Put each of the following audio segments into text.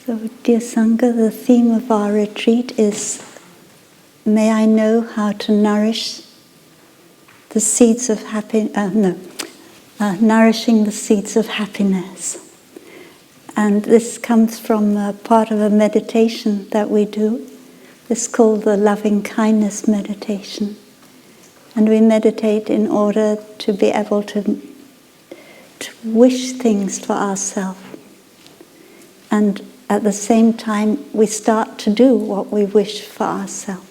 So, dear Sangha, the theme of our retreat is, may I know how to nourish the seeds of nourishing the seeds of happiness. And this comes from part of a meditation that we do. It's called the loving kindness meditation. And we meditate in order to be able to wish things for ourselves. And at the same time, we start to do what we wish for ourselves.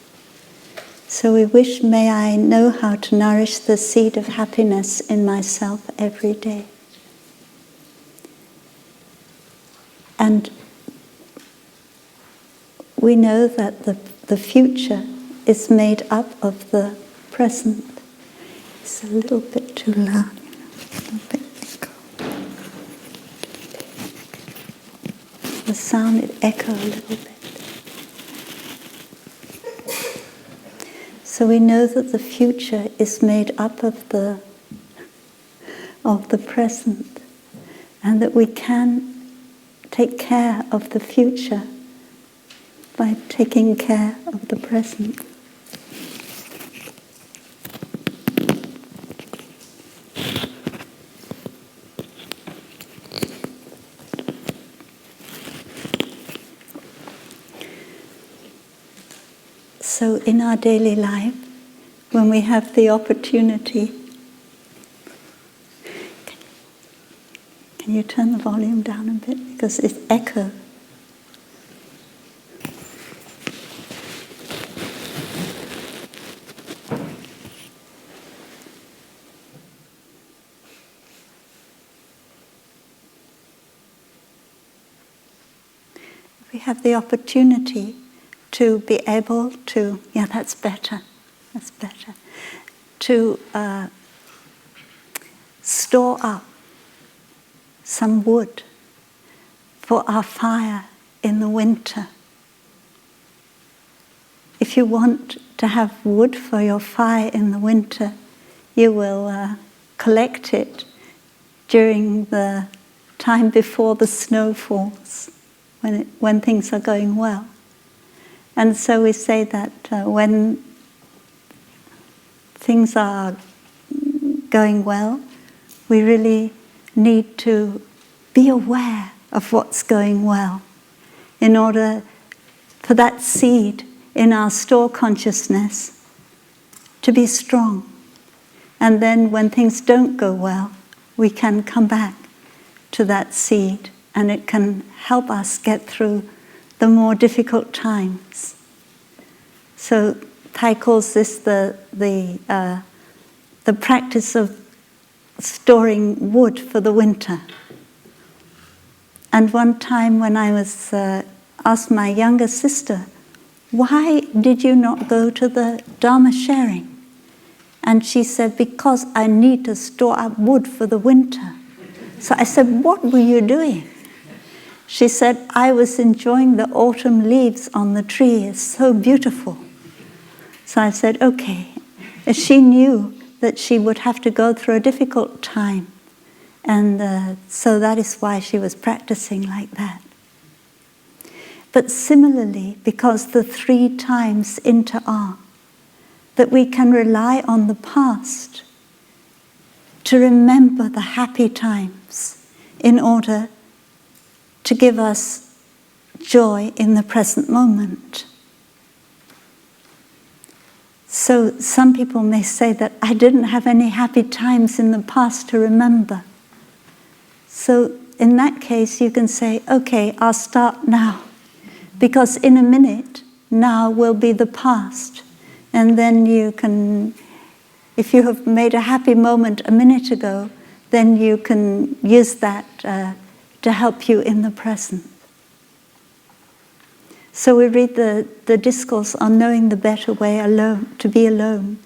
So we wish, may I know how to nourish the seed of happiness in myself every day. And we know that the future is made up of the present. It's a little bit too loud. The sound, it echoes a little bit. So we know that the future is made up of the present, and that we can take care of the future by taking care of the present. So in our daily life, when we have the opportunity, can you turn the volume down a bit because it's echo. We have the opportunity to be able to, that's better, to store up some wood for our fire in the winter. If you want to have wood for your fire in the winter, you will collect it during the time before the snow falls, when things are going well. And so we say that when things are going well, we really need to be aware of what's going well in order for that seed in our store consciousness to be strong. And then when things don't go well, we can come back to that seed, and it can help us get through the more difficult times. So Thai calls this the practice of storing wood for the winter. And one time when I was asked my younger sister, why did you not go to the Dharma sharing? And she said, because I need to store up wood for the winter. So I said, what were you doing? She said, I was enjoying the autumn leaves on the tree. It's so beautiful. So I said, okay. She knew that she would have to go through a difficult time. And so that is why she was practicing like that. But similarly, because the 3 times inter-are, that we can rely on the past to remember the happy times in order to give us joy in the present moment. So some people may say that I didn't have any happy times in the past to remember. So in that case you can say, okay, I'll start now. Because in a minute, now will be the past. And then you can, if you have made a happy moment a minute ago, then you can use that to help you in the present. So we read the discourse on knowing the better way alone, to be alone.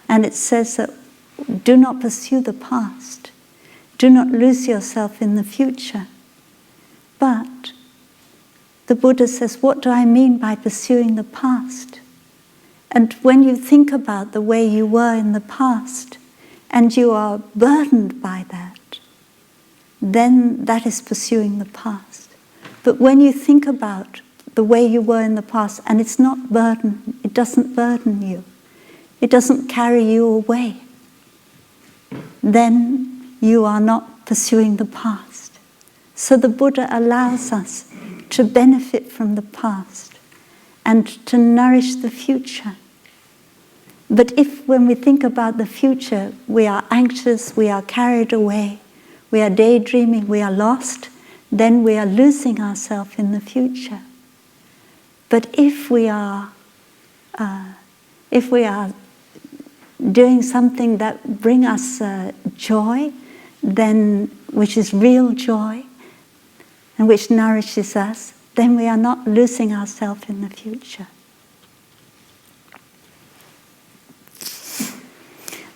And it says that do not pursue the past. Do not lose yourself in the future. But the Buddha says, what do I mean by pursuing the past? And when you think about the way you were in the past, and you are burdened by that, then that is pursuing the past. But when you think about the way you were in the past, and it's not burden, it doesn't burden you, it doesn't carry you away, then you are not pursuing the past. So the Buddha allows us to benefit from the past and to nourish the future. But if when we think about the future, we are anxious, we are carried away, we are daydreaming, we are lost, then we are losing ourselves in the future. But if we are doing something that brings us joy, then which is real joy, and which nourishes us, then we are not losing ourselves in the future.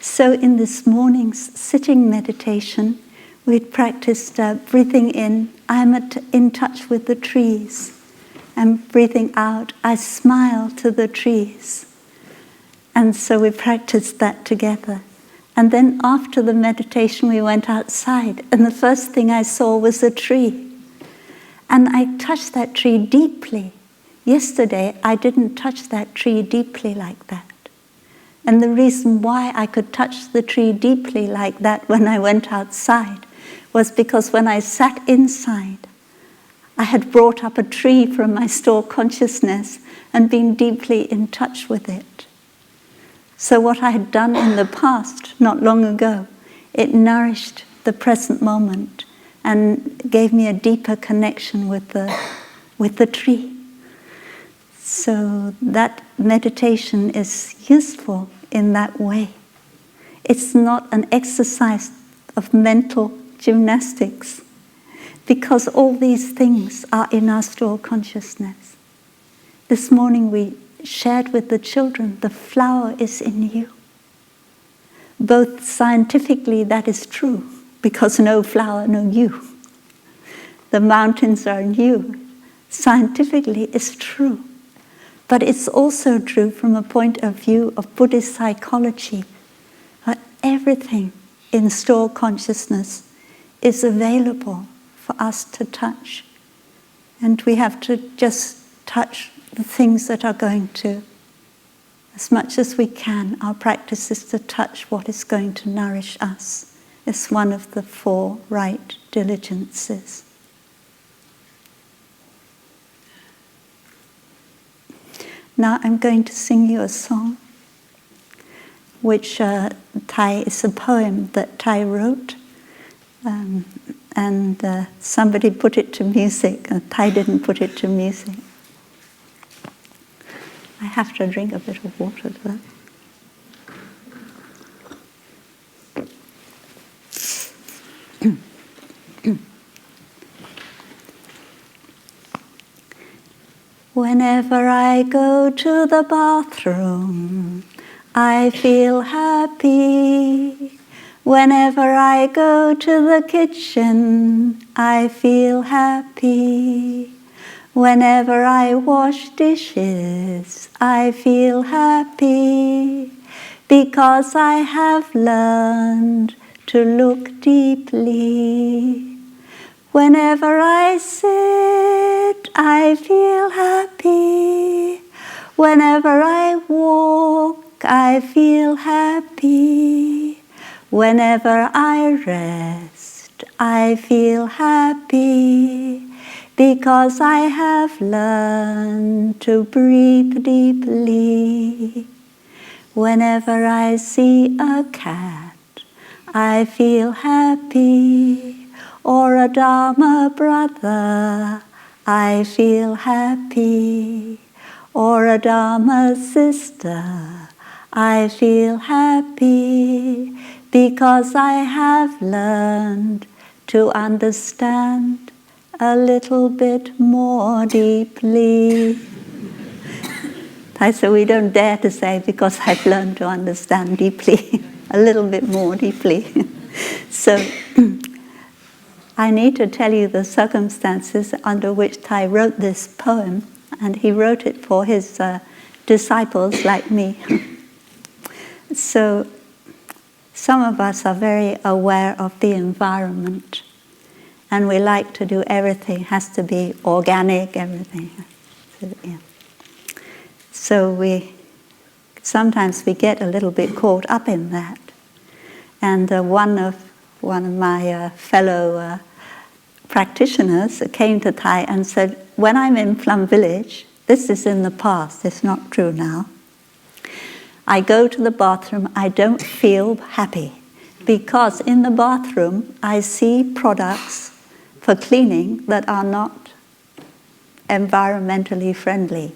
So in this morning's sitting meditation, we practiced breathing in, I'm in touch with the trees. And breathing out, I smile to the trees. And so we practiced that together. And then after the meditation, we went outside. And the first thing I saw was a tree. And I touched that tree deeply. Yesterday, I didn't touch that tree deeply like that. And the reason why I could touch the tree deeply like that when I went outside was because when I sat inside, I had brought up a tree from my stored consciousness and been deeply in touch with it. So what I had done in the past, not long ago, it nourished the present moment and gave me a deeper connection with the tree. So that meditation is useful in that way. It's not an exercise of mental gymnastics, because all these things are in our stored consciousness. This morning we shared with the children, the flower is in you. Both scientifically that is true, because no flower, no you. The mountains are in you. Scientifically it's true. But it's also true from a point of view of Buddhist psychology. Everything in stored consciousness is available for us to touch. And we have to just touch the things that are going to, as much as we can, our practice is to touch what is going to nourish us. It's one of the 4 right diligences. Now I'm going to sing you a song, which Thai is a poem that Thai wrote, and somebody put it to music. Thai didn't put it to music. I have to drink a bit of water for that. Whenever I go to the bathroom, I feel happy. Whenever I go to the kitchen, I feel happy. Whenever I wash dishes, I feel happy, because I have learned to look deeply. Whenever I sit, I feel happy. Whenever I walk, I feel happy. Whenever I rest, I feel happy, because I have learned to breathe deeply. Whenever I see a cat, I feel happy. Or a Dharma brother, I feel happy. Or a Dharma sister, I feel happy, because I have learned to understand a little bit more deeply. So we don't dare to say, because I've learned to understand deeply, a little bit more deeply. So I need to tell you the circumstances under which Thai wrote this poem, and he wrote it for his disciples like me. So some of us are very aware of the environment, And we like to do everything, has to be organic, everything. So sometimes we get a little bit caught up in that. And one of my fellow practitioners came to Thai and said, when I'm in Plum Village, this is in the past, it's not true now, I go to the bathroom, I don't feel happy, because in the bathroom I see products for cleaning that are not environmentally friendly.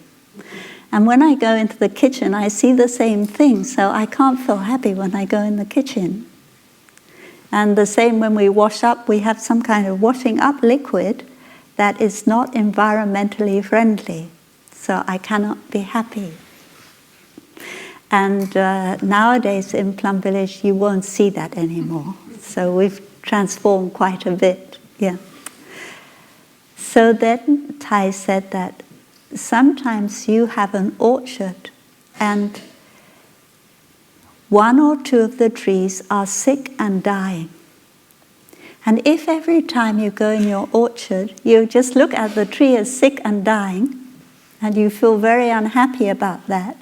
And when I go into the kitchen, I see the same thing, so I can't feel happy when I go in the kitchen. And the same when we wash up, we have some kind of washing up liquid that is not environmentally friendly, so I cannot be happy. And nowadays in Plum Village, you won't see that anymore. So we've transformed quite a bit, yeah. So then Thai said that sometimes you have an orchard and one or two of the trees are sick and dying. And if every time you go in your orchard, you just look at the tree as sick and dying, and you feel very unhappy about that,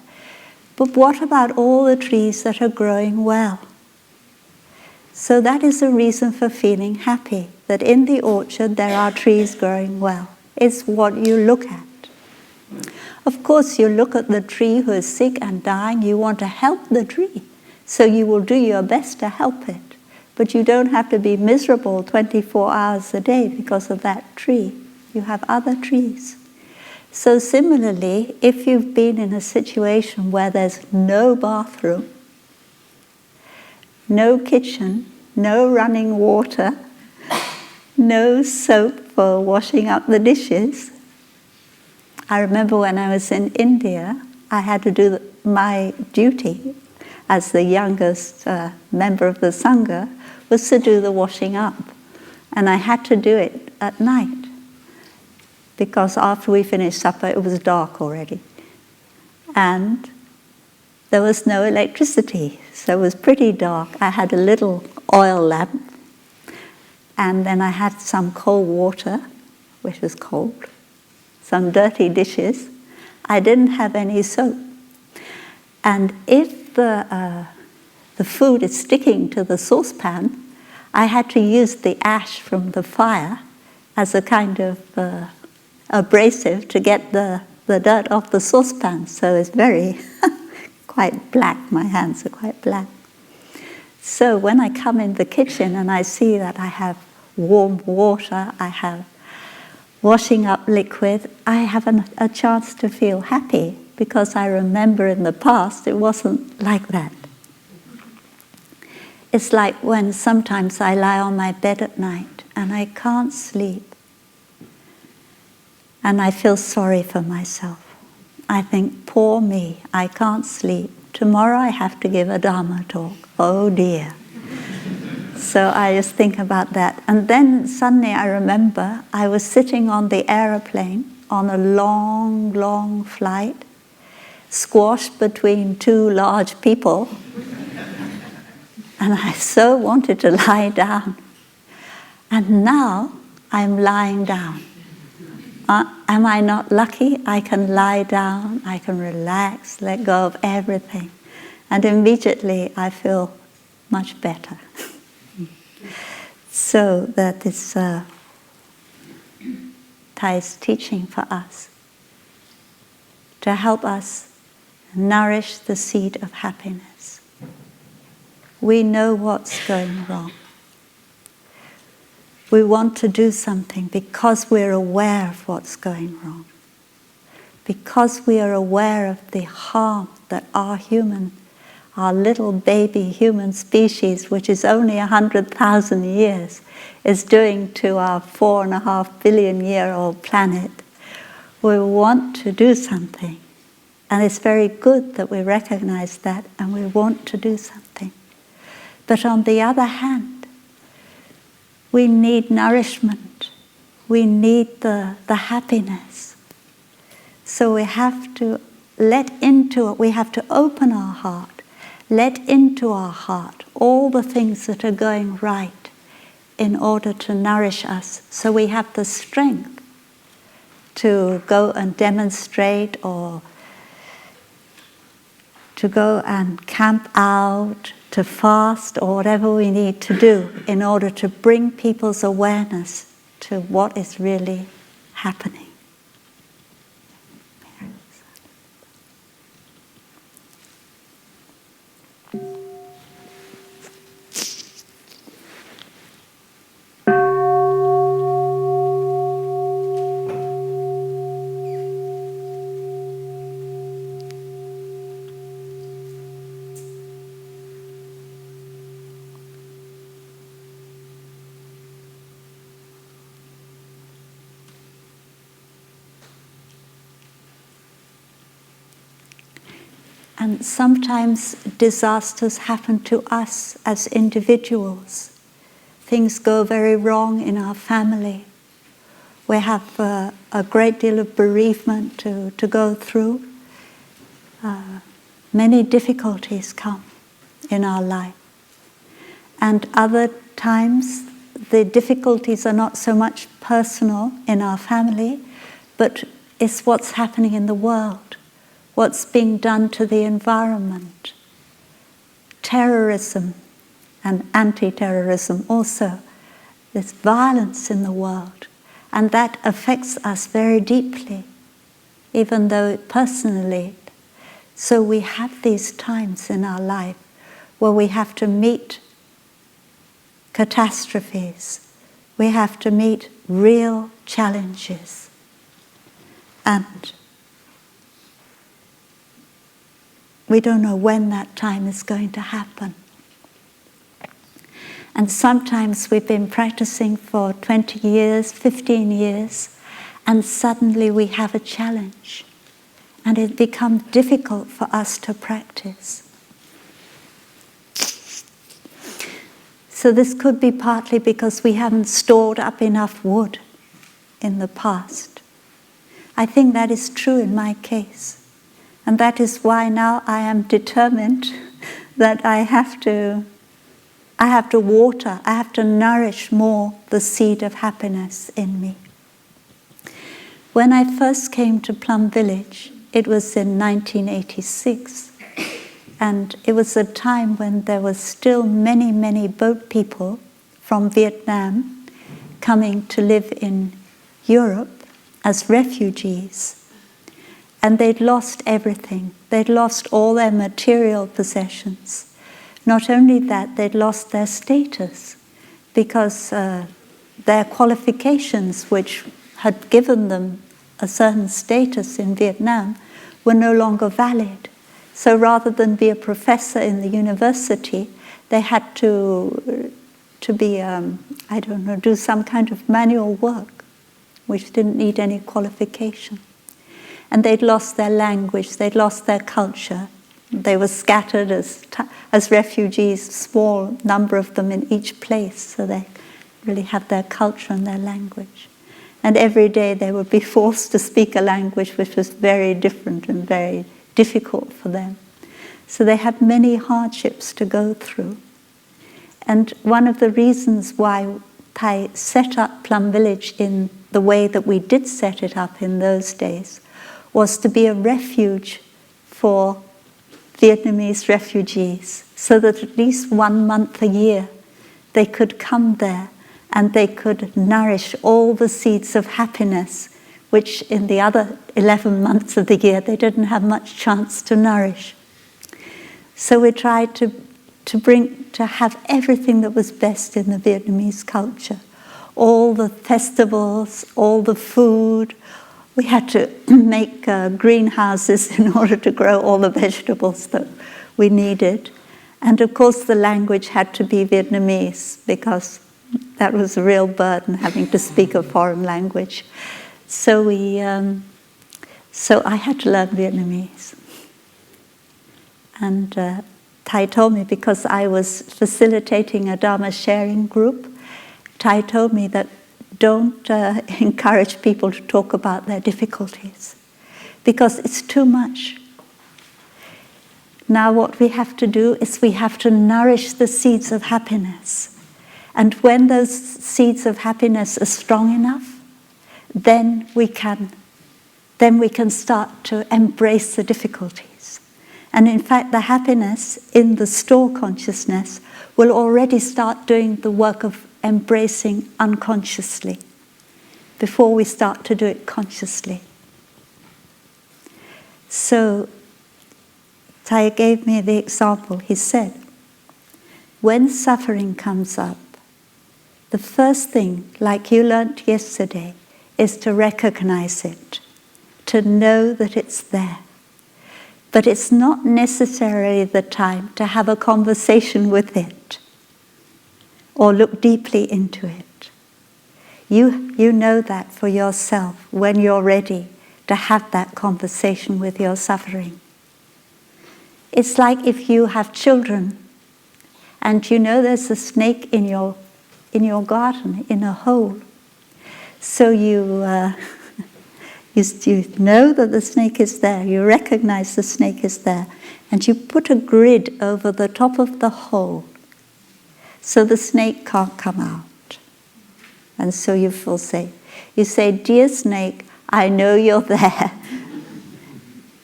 but what about all the trees that are growing well? So that is a reason for feeling happy, that in the orchard there are trees growing well. It's what you look at. Of course, you look at the tree who is sick and dying, you want to help the tree. So you will do your best to help it. But you don't have to be miserable 24 hours a day because of that tree. You have other trees. So similarly, if you've been in a situation where there's no bathroom, no kitchen, no running water, no soap for washing up the dishes. I remember when I was in India, I had to do my duty as the youngest member of the Sangha was to do the washing up. And I had to do it at night, because after we finished supper, it was dark already. And there was no electricity, so it was pretty dark. I had a little oil lamp, and then I had some cold water, which was cold, some dirty dishes. I didn't have any soap. And if the food is sticking to the saucepan, I had to use the ash from the fire as a kind of abrasive to get the dirt off the saucepan. So it's very quite black. My hands are quite black. So when I come in the kitchen and I see that I have warm water, I have washing up liquid, I have a chance to feel happy, because I remember in the past it wasn't like that. It's like when sometimes I lie on my bed at night and I can't sleep. And I feel sorry for myself. I think, poor me, I can't sleep. Tomorrow I have to give a Dharma talk. Oh dear. So I just think about that. And then suddenly I remember I was sitting on the aeroplane on a long, long flight, squashed between two large people. And I so wanted to lie down. And now I'm lying down. Am I not lucky? I can lie down, I can relax, let go of everything. And immediately I feel much better. So that is Thai's teaching for us, to help us nourish the seed of happiness. We know what's going wrong. We want to do something because we're aware of what's going wrong. Because we are aware of the harm that our little baby human species, which is only 100,000 years, is doing to our 4.5 billion year old planet. We want to do something. And it's very good that we recognize that and we want to do something. But on the other hand, we need nourishment. We need the happiness. So we have to let into it, we have to open our heart, let into our heart all the things that are going right, in order to nourish us, so we have the strength to go and demonstrate or to go and camp out, to fast, or whatever we need to do in order to bring people's awareness to what is really happening. And sometimes disasters happen to us as individuals. Things go very wrong in our family. We have a great deal of bereavement to go through. Many difficulties come in our life. And other times, the difficulties are not so much personal in our family, but it's what's happening in the world. What's being done to the environment. Terrorism and anti-terrorism also. There's violence in the world, and that affects us very deeply, even though personally. So we have these times in our life where we have to meet catastrophes. We have to meet real challenges. And we don't know when that time is going to happen. And sometimes we've been practicing for 20 years, 15 years, and suddenly we have a challenge. And it becomes difficult for us to practice. So this could be partly because we haven't stored up enough wood in the past. I think that is true in my case. And that is why now I am determined that I have to water, I have to nourish more the seed of happiness in me. When I first came to Plum Village, it was in 1986, and it was a time when there were still many, many boat people from Vietnam coming to live in Europe as refugees. And they'd lost everything. They'd lost all their material possessions. Not only that, they'd lost their status because their qualifications, which had given them a certain status in Vietnam, were no longer valid. So rather than be a professor in the university, they had to be, do some kind of manual work, which didn't need any qualification. And they'd lost their language, they'd lost their culture. They were scattered as refugees, small number of them in each place, so they really had their culture and their language. And every day they would be forced to speak a language which was very different and very difficult for them. So they had many hardships to go through. And one of the reasons why Thai set up Plum Village in the way that we did set it up in those days was to be a refuge for Vietnamese refugees, so that at least 1 month a year they could come there and they could nourish all the seeds of happiness, which in the other 11 months of the year they didn't have much chance to nourish. So we tried to have everything that was best in the Vietnamese culture. All the festivals, all the food. We had to make greenhouses in order to grow all the vegetables that we needed. And of course the language had to be Vietnamese, because that was a real burden, having to speak a foreign language. So I had to learn Vietnamese. And Thai told me, because I was facilitating a Dharma sharing group, Thai told me that don't encourage people to talk about their difficulties, because it's too much. Now what we have to do is we have to nourish the seeds of happiness. And when those seeds of happiness are strong enough, then we can start to embrace the difficulties. And in fact, the happiness in the store consciousness will already start doing the work of embracing unconsciously before we start to do it consciously. So, Thaya gave me the example. He said, when suffering comes up, the first thing, like you learnt yesterday, is to recognize it, to know that it's there. But it's not necessarily the time to have a conversation with it or look deeply into it. You know that for yourself when you're ready to have that conversation with your suffering. It's like if you have children and you know there's a snake in your garden, in a hole. So you know that the snake is there, you recognize the snake is there, and you put a grid over the top of the hole so the snake can't come out. And so you feel safe. You say, dear snake, I know you're there,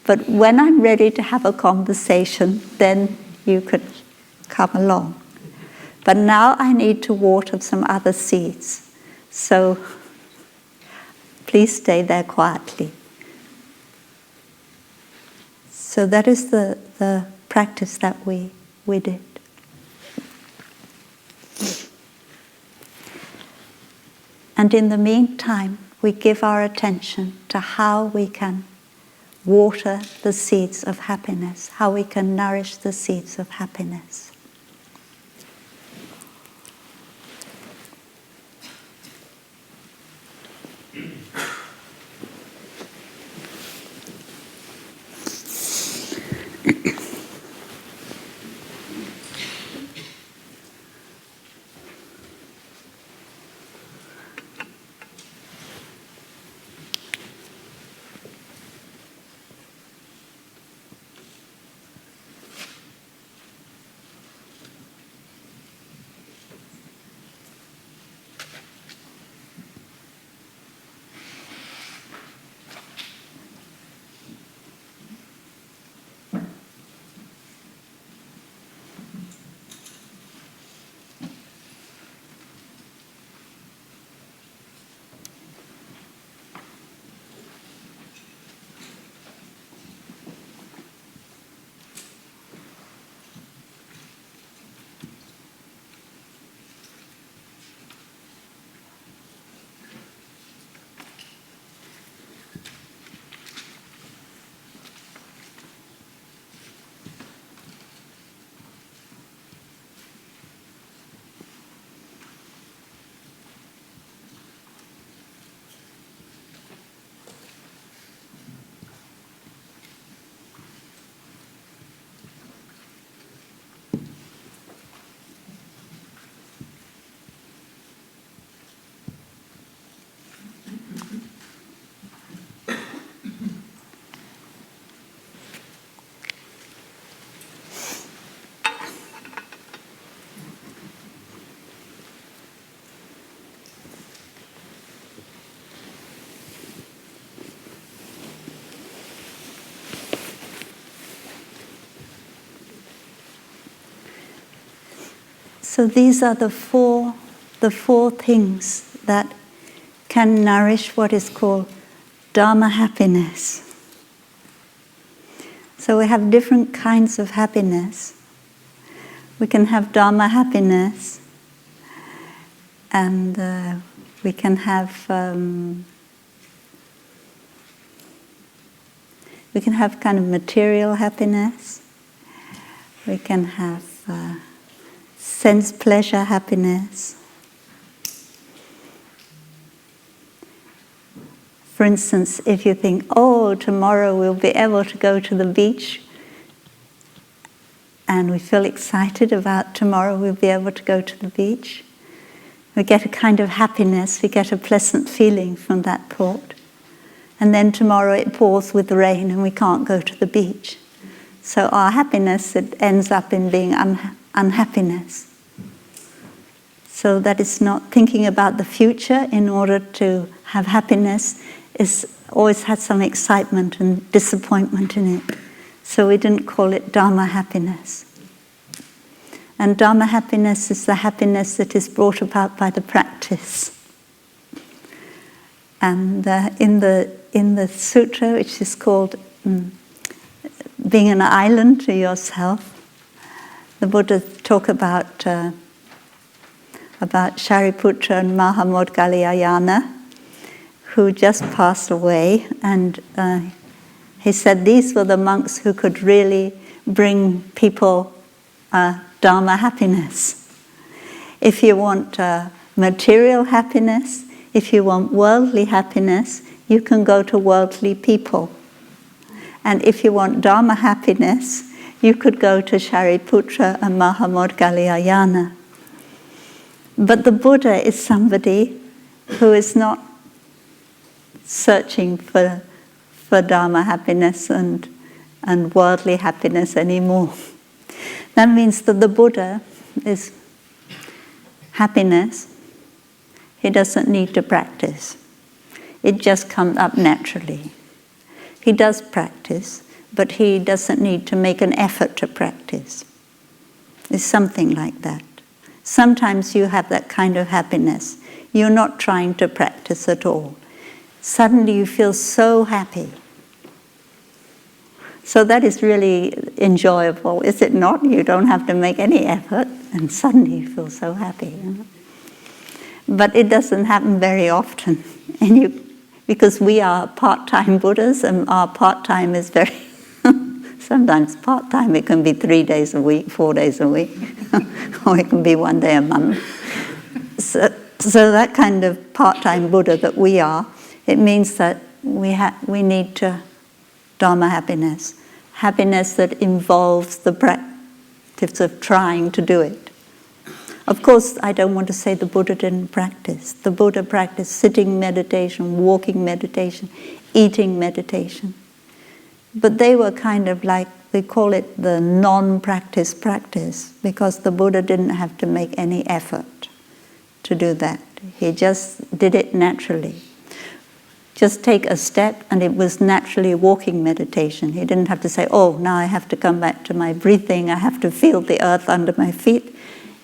but when I'm ready to have a conversation, then you could come along. But now I need to water some other seeds. So please stay there quietly. So that is the practice that we did. And in the meantime, we give our attention to how we can water the seeds of happiness, how we can nourish the seeds of happiness. So these are the four things that can nourish what is called Dharma happiness. So we have different kinds of happiness. We can have Dharma happiness, and we can have kind of material happiness. We can have sense pleasure happiness. For instance, if you think, oh, tomorrow we'll be able to go to the beach, and we feel excited about tomorrow we'll be able to go to the beach, we get a kind of happiness, we get a pleasant feeling from that thought. And then tomorrow it pours with rain and we can't go to the beach. So our happiness, it ends up in being unhappiness. So that is not thinking about the future in order to have happiness, is always had some excitement and disappointment in it. So we didn't call it Dharma happiness. And Dharma happiness is the happiness that is brought about by the practice. And in the sutra, which is called Being an Island to Yourself, the Buddha talk about Shariputra and Mahamodgalyayana, who just passed away, and he said these were the monks who could really bring people Dharma happiness. If you want material happiness, if you want worldly happiness, you can go to worldly people. And if you want Dharma happiness, you could go to Shariputra and Mahamodgalyayana. But the Buddha is somebody who is not searching for Dharma happiness and worldly happiness anymore. That means that the Buddha is happiness. He doesn't need to practice. It just comes up naturally. He does practice, but he doesn't need to make an effort to practice. It's something like that. Sometimes you have that kind of happiness. You're not trying to practice at all. Suddenly you feel so happy. So that is really enjoyable, is it not? You don't have to make any effort, and suddenly you feel so happy. You know? But it doesn't happen very often, because we are part-time Buddhas, and our part-time is very... Sometimes part-time, it can be 3 days a week, 4 days a week, or it can be 1 day a month. So that kind of part-time Buddha that we are, it means that we need to Dharma happiness, happiness that involves the practice of trying to do it. Of course, I don't want to say the Buddha didn't practice. The Buddha practiced sitting meditation, walking meditation, eating meditation. But they were kind of like, we call it the non-practice practice, because the Buddha didn't have to make any effort to do that. He just did it naturally. Just take a step, and it was naturally walking meditation. He didn't have to say, oh, now I have to come back to my breathing, I have to feel the earth under my feet.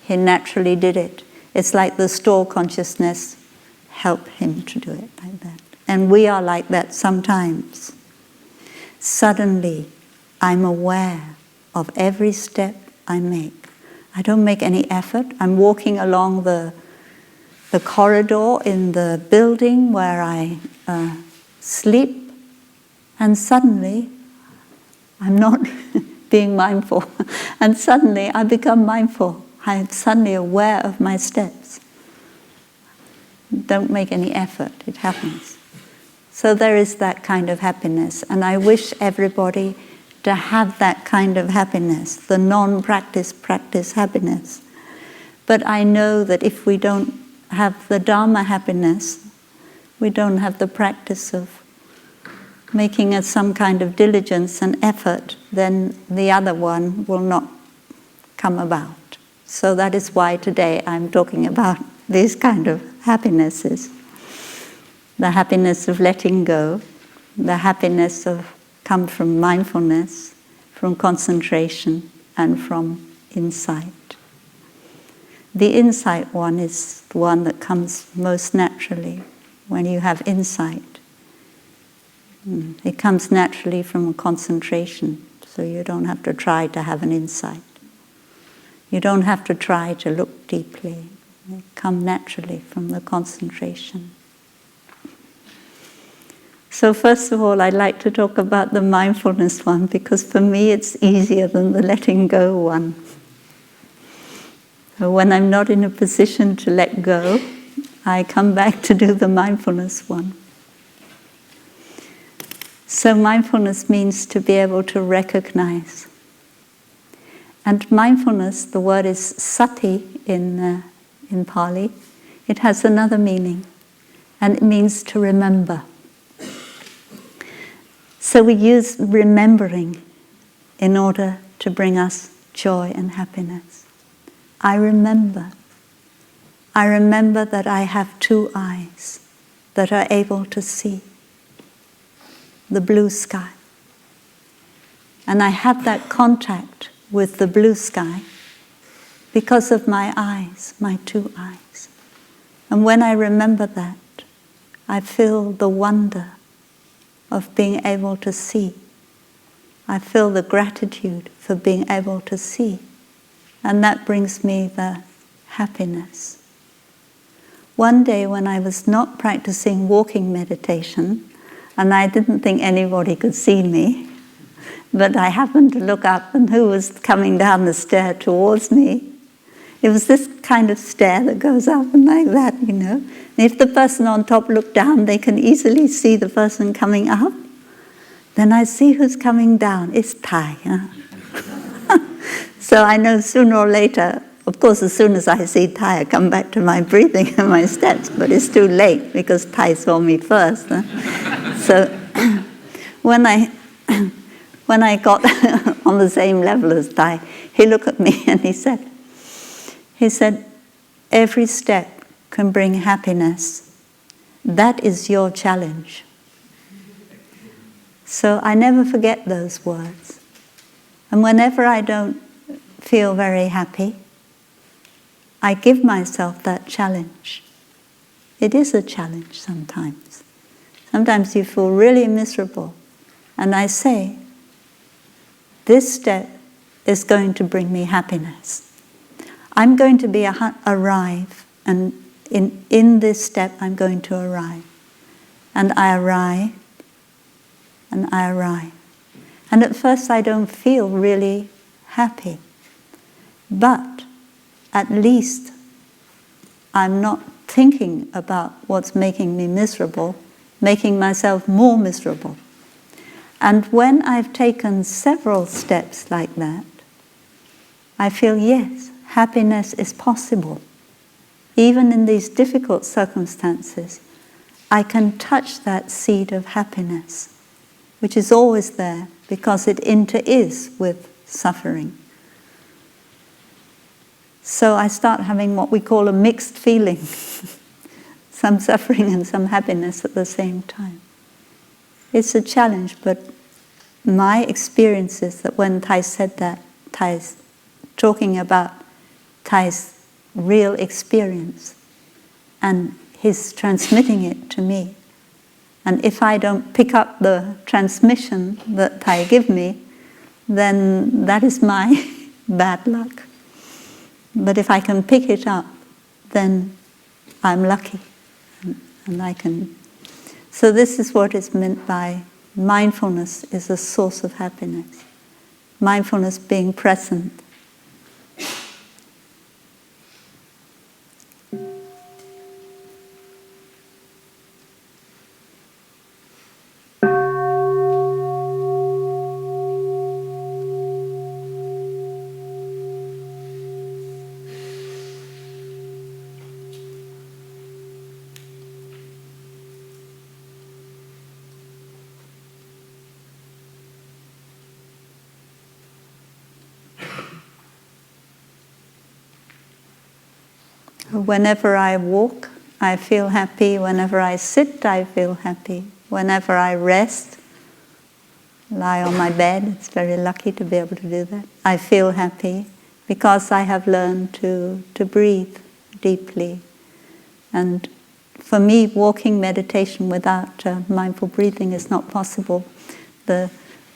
He naturally did it. It's like the store consciousness helped him to do it like that. And we are like that sometimes. Suddenly, I'm aware of every step I make. I don't make any effort. I'm walking along the corridor in the building where I sleep, and suddenly I'm not being mindful, and suddenly I become mindful. I'm suddenly aware of my steps. Don't make any effort, it happens. So there is that kind of happiness, and I wish everybody to have that kind of happiness, the non-practice practice happiness. But I know that if we don't have the Dharma happiness, we don't have the practice of making some kind of diligence and effort, then the other one will not come about. So that is why today I'm talking about these kind of happinesses. The happiness of letting go, the happiness of come from mindfulness, from concentration, and from insight. The insight one is the one that comes most naturally when you have insight. It comes naturally from a concentration, so you don't have to try to have an insight. You don't have to try to look deeply. They come naturally from the concentration. So first of all, I'd like to talk about the mindfulness one, because for me it's easier than the letting go one. So when I'm not in a position to let go, I come back to do the mindfulness one. So mindfulness means to be able to recognize. And mindfulness, the word is sati in Pali. It has another meaning, and it means to remember. So we use remembering in order to bring us joy and happiness. I remember. I remember that I have two eyes that are able to see the blue sky. And I have that contact with the blue sky because of my eyes, my two eyes. And when I remember that, I feel the wonder of being able to see. I feel the gratitude for being able to see. And that brings me the happiness. One day when I was not practicing walking meditation, and I didn't think anybody could see me, but I happened to look up, and who was coming down the stair towards me? It was this kind of stair that goes up and like that, you know. And if the person on top looked down, they can easily see the person coming up. Then I see who's coming down. It's Thai. Huh? So I know sooner or later, of course, as soon as I see Thai, I come back to my breathing and my steps, but it's too late because Thai saw me first. Huh? So when I got on the same level as Thai, he looked at me and he said, every step can bring happiness. That is your challenge. So I never forget those words. And whenever I don't feel very happy, I give myself that challenge. It is a challenge sometimes. Sometimes you feel really miserable. And I say, this step is going to bring me happiness. I'm going to arrive, and in this step I'm going to arrive. And I arrive, and I arrive. And at first I don't feel really happy. But at least I'm not thinking about what's making me miserable, making myself more miserable. And when I've taken several steps like that, I feel, yes, happiness is possible. Even in these difficult circumstances, I can touch that seed of happiness, which is always there because it inter-is with suffering. So I start having what we call a mixed feeling, some suffering and some happiness at the same time. It's a challenge, but my experience is that when Thai said that, Thai's talking about Thai's real experience, and he's transmitting it to me. And if I don't pick up the transmission that Thai give me, then that is my bad luck. But if I can pick it up, then I'm lucky, and I can. So this is what is meant by mindfulness is a source of happiness. Mindfulness being present. Whenever I walk, I feel happy. Whenever I sit, I feel happy. Whenever I rest, lie on my bed, it's very lucky to be able to do that, I feel happy because I have learned to breathe deeply. And for me, walking meditation without mindful breathing is not possible. The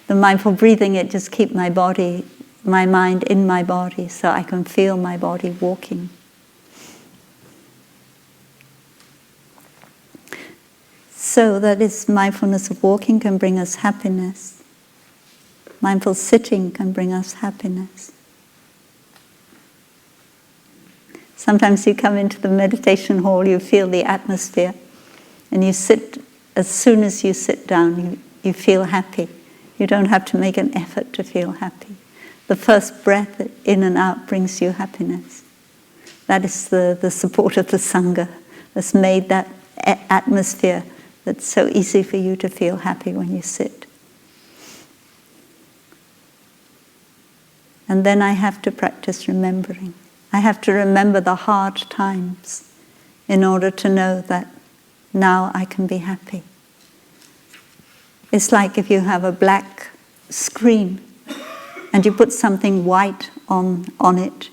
mindful breathing, it just keeps my body, my mind in my body, so I can feel my body walking. So that is mindfulness of walking can bring us happiness. Mindful sitting can bring us happiness. Sometimes you come into the meditation hall, you feel the atmosphere, and you sit, as soon as you sit down, you feel happy. You don't have to make an effort to feel happy. The first breath in and out brings you happiness. That is the support of the Sangha that's made that atmosphere that's so easy for you to feel happy when you sit. And then I have to practice remembering. I have to remember the hard times in order to know that now I can be happy. It's like if you have a black screen and you put something white on it,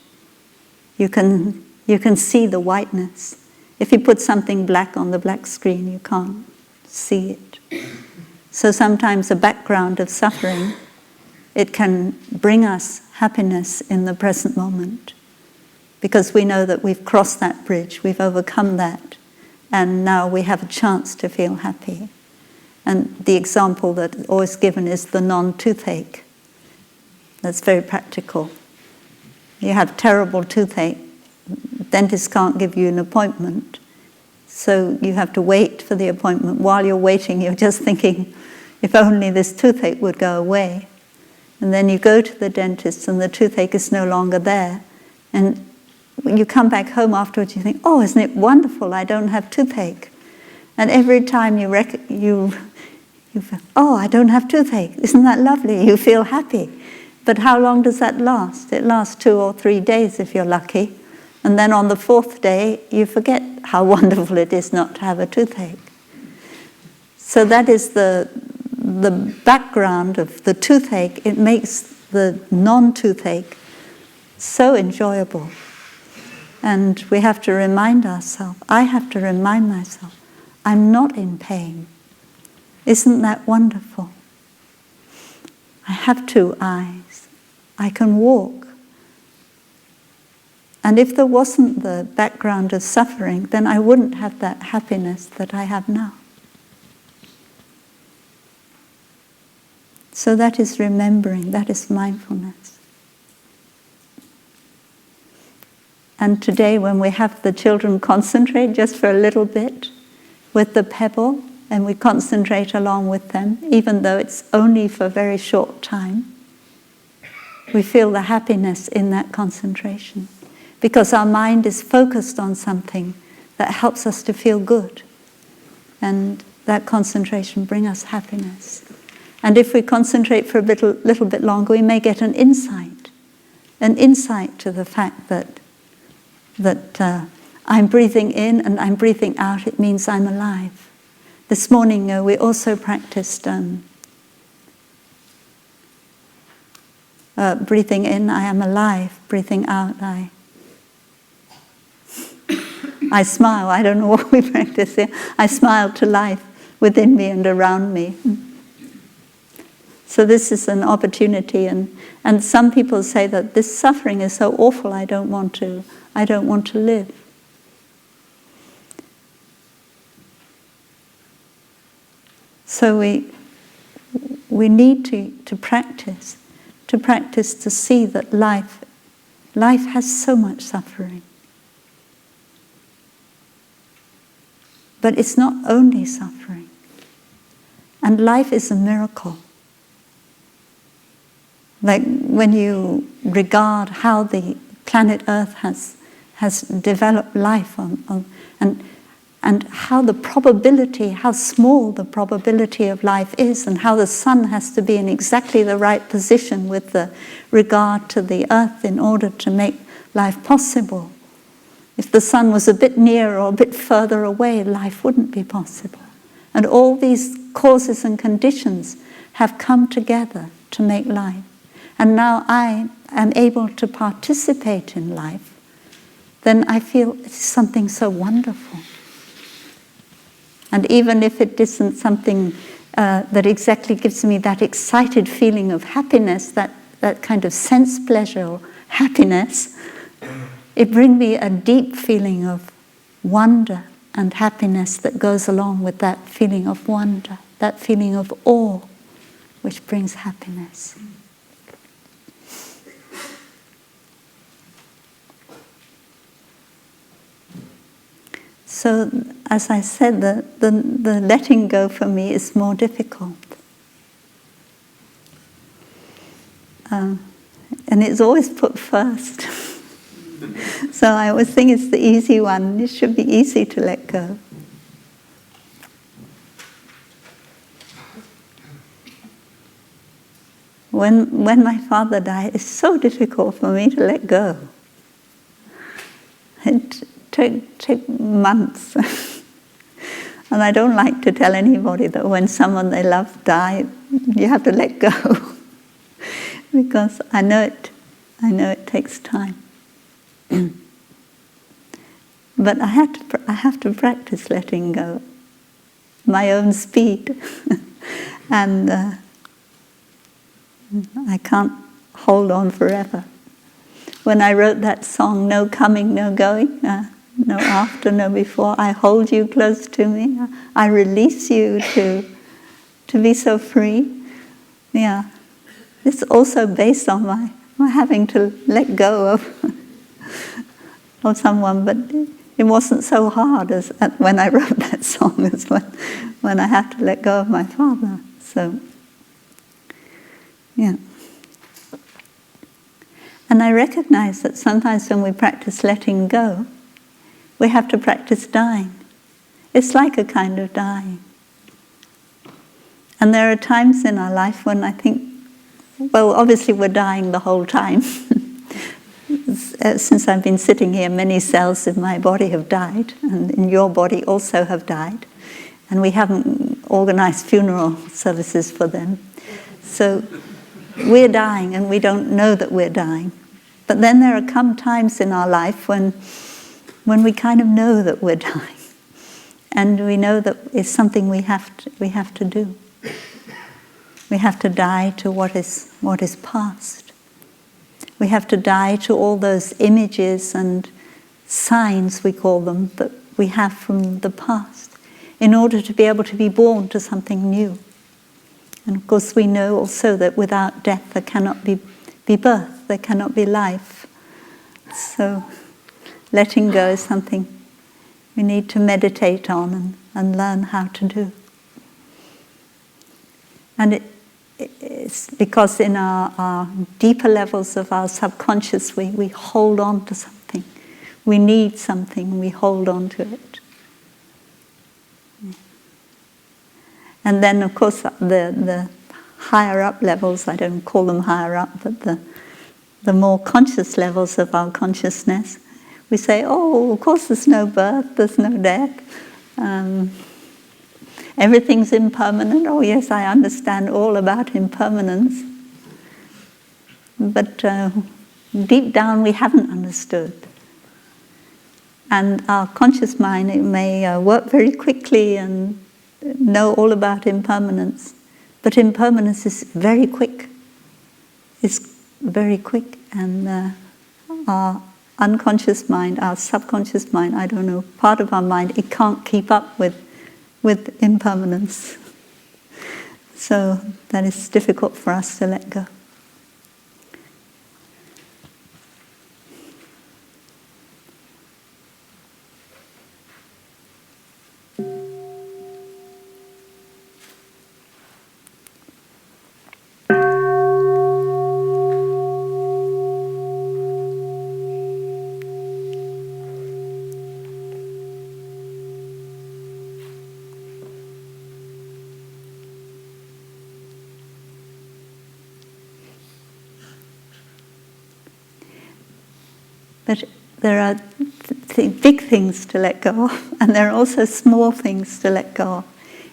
you can see the whiteness. If you put something black on the black screen, you can't see it. So sometimes a background of suffering, it can bring us happiness in the present moment, because we know that we've crossed that bridge, we've overcome that, and now we have a chance to feel happy. And the example that's always given is the non-toothache. That's very practical. You have terrible toothache, dentist can't give you an appointment, so you have to wait for the appointment. While you're waiting, you're just thinking, if only this toothache would go away. And then you go to the dentist and the toothache is no longer there. And when you come back home afterwards, you think, oh, isn't it wonderful, I don't have toothache. And every time you feel, oh, I don't have toothache, isn't that lovely? You feel happy. But how long does that last? It lasts 2 or 3 days if you're lucky. And then on the 4th day, you forget how wonderful it is not to have a toothache. So that is the background of the toothache. It makes the non-toothache so enjoyable. And we have to remind ourselves, I have to remind myself, I'm not in pain. Isn't that wonderful? I have 2 eyes. I can walk. And if there wasn't the background of suffering, then I wouldn't have that happiness that I have now. So that is remembering, that is mindfulness. And today when we have the children concentrate just for a little bit with the pebble, and we concentrate along with them, even though it's only for a very short time, we feel the happiness in that concentration. Because our mind is focused on something that helps us to feel good. And that concentration brings us happiness. And if we concentrate for a little bit longer, we may get an insight to the fact that I'm breathing in and I'm breathing out. It means I'm alive. This morning we also practiced breathing in, I am alive. Breathing out, I smile. I don't know what we practice here. I smile to life within me and around me. So this is an opportunity, and some people say that this suffering is so awful, I don't want to live. So we need to practice to see that life has so much suffering. But it's not only suffering. And life is a miracle. Like when you regard how the planet Earth has developed life and how the probability, how small the probability of life is, and how the sun has to be in exactly the right position with the regard to the Earth in order to make life possible. If the sun was a bit nearer or a bit further away, life wouldn't be possible. And all these causes and conditions have come together to make life. And now I am able to participate in life, then I feel it's something so wonderful. And even if it isn't something that exactly gives me that excited feeling of happiness, that kind of sense pleasure or happiness, it brings me a deep feeling of wonder and happiness that goes along with that feeling of wonder, that feeling of awe, which brings happiness. So, as I said, the letting go for me is more difficult. And it's always put first. So I always think it's the easy one. It should be easy to let go. When my father died, it's so difficult for me to let go. It take months. And I don't like to tell anybody that when someone they love died, you have to let go. Because I know it takes time. But I have to practice letting go, my own speed. And I can't hold on forever. When I wrote that song, no coming, no going, no after, no before, I hold you close to me, I release you to be so free. Yeah, it's also based on my having to let go of someone, but it wasn't so hard as when I wrote that song as when I had to let go of my father. So, yeah. And I recognize that sometimes when we practice letting go, we have to practice dying. It's like a kind of dying. And there are times in our life when I think, well, obviously we're dying the whole time. Since I've been sitting here, many cells in my body have died, and in your body also have died. And we haven't organized funeral services for them. So we're dying, and we don't know that we're dying. But then there come times in our life when we kind of know that we're dying. And we know that it's something we have to do. We have to die to what is past. We have to die to all those images and signs, we call them, that we have from the past, in order to be able to be born to something new. And of course we know also that without death there cannot be birth, there cannot be life. So letting go is something we need to meditate on and learn how to do. And it's because in our deeper levels of our subconscious we hold on to something. We need something, we hold on to it. And then of course the higher up levels, I don't call them higher up, but the more conscious levels of our consciousness, we say, oh, of course there's no birth, there's no death. Everything's impermanent. Oh yes, I understand all about impermanence. But deep down we haven't understood. And our conscious mind, it may work very quickly and know all about impermanence. But impermanence is very quick. It's very quick. And our unconscious mind, our subconscious mind, I don't know, part of our mind, it can't keep up with impermanence. So that is difficult for us to let go. But there are big things to let go of, and there are also small things to let go of.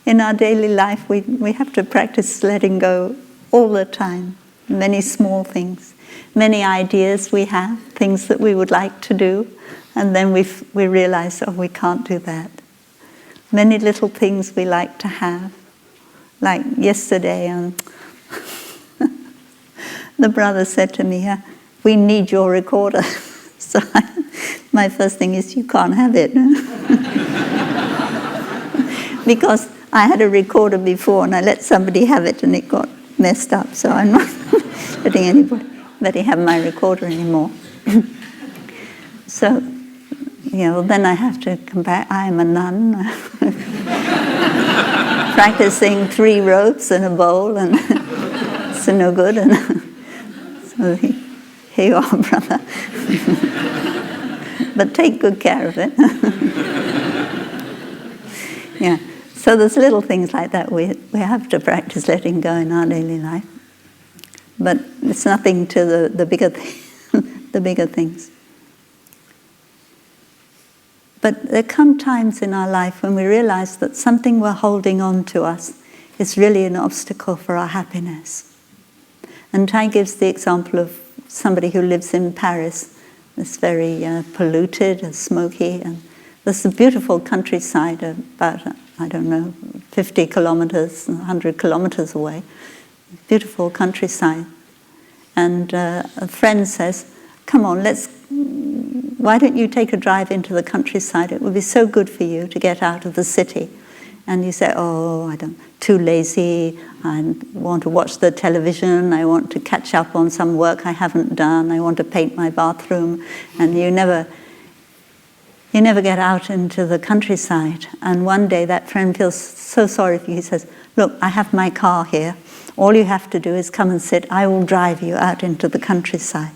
In our daily life, we have to practice letting go all the time. Many small things, many ideas we have, things that we would like to do, and then we realize, oh, we can't do that. Many little things we like to have. Like yesterday, the brother said to me, we need your recorder. So my first thing is, you can't have it. Because I had a recorder before and I let somebody have it and it got messed up, so I'm not letting anybody have my recorder anymore. So, then I have to come back. I am a nun, practicing 3 ropes and a bowl, and it's no good. And so here you are, brother. But take good care of it. Yeah. So there's little things like that we have to practice letting go in our daily life. But it's nothing to the bigger the bigger things. But there come times in our life when we realize that something we're holding on to us is really an obstacle for our happiness. And Tai gives the example of somebody who lives in Paris. It's very polluted and smoky, and there's a beautiful countryside about, 50 kilometers, 100 kilometers away. Beautiful countryside. And a friend says, come on, why don't you take a drive into the countryside? It would be so good for you to get out of the city. And you say, too lazy, I want to watch the television, I want to catch up on some work I haven't done, I want to paint my bathroom, and you never get out into the countryside. And one day that friend feels so sorry for you. He says, look, I have my car here. All you have to do is come and sit. I will drive you out into the countryside.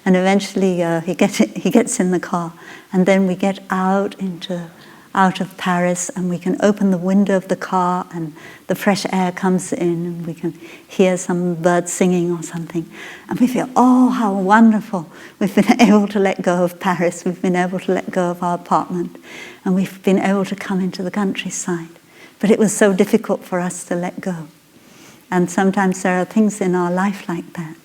And eventually he gets in the car. And then we get out of Paris, and we can open the window of the car, and the fresh air comes in, and we can hear some birds singing or something. And we feel, oh, how wonderful. We've been able to let go of Paris. We've been able to let go of our apartment. And we've been able to come into the countryside. But it was so difficult for us to let go. And sometimes there are things in our life like that.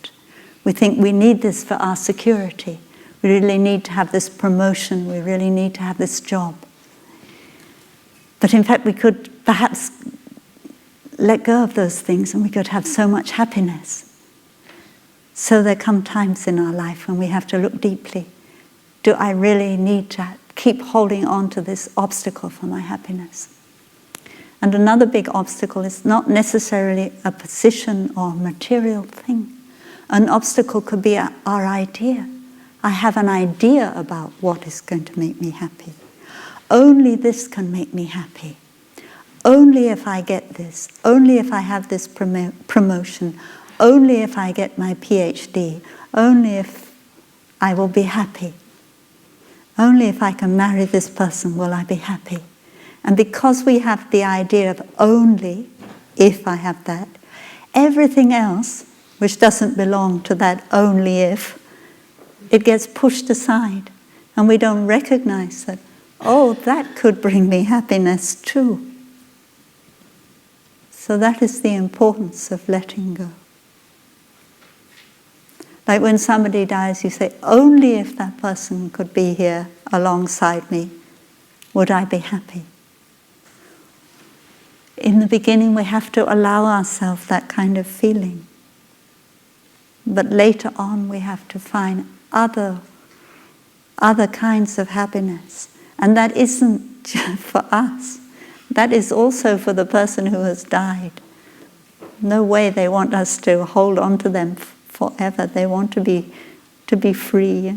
We think we need this for our security. We really need to have this promotion. We really need to have this job. But in fact, we could perhaps let go of those things, and we could have so much happiness. So there come times in our life when we have to look deeply. Do I really need to keep holding on to this obstacle for my happiness? And another big obstacle is not necessarily a position or a material thing. An obstacle could be our idea. I have an idea about what is going to make me happy. Only this can make me happy. Only if I get this. Only if I have this promotion. Only if I get my PhD. Only if I will be happy. Only if I can marry this person will I be happy. And because we have the idea of only if I have that, everything else, which doesn't belong to that only if, it gets pushed aside. And we don't recognize that, oh, that could bring me happiness too. So that is the importance of letting go. Like when somebody dies, you say, only if that person could be here alongside me, would I be happy. In the beginning, we have to allow ourselves that kind of feeling. But later on, we have to find other kinds of happiness. And that isn't just for us. That is also for the person who has died. No way they want us to hold on to them forever. They want to be free.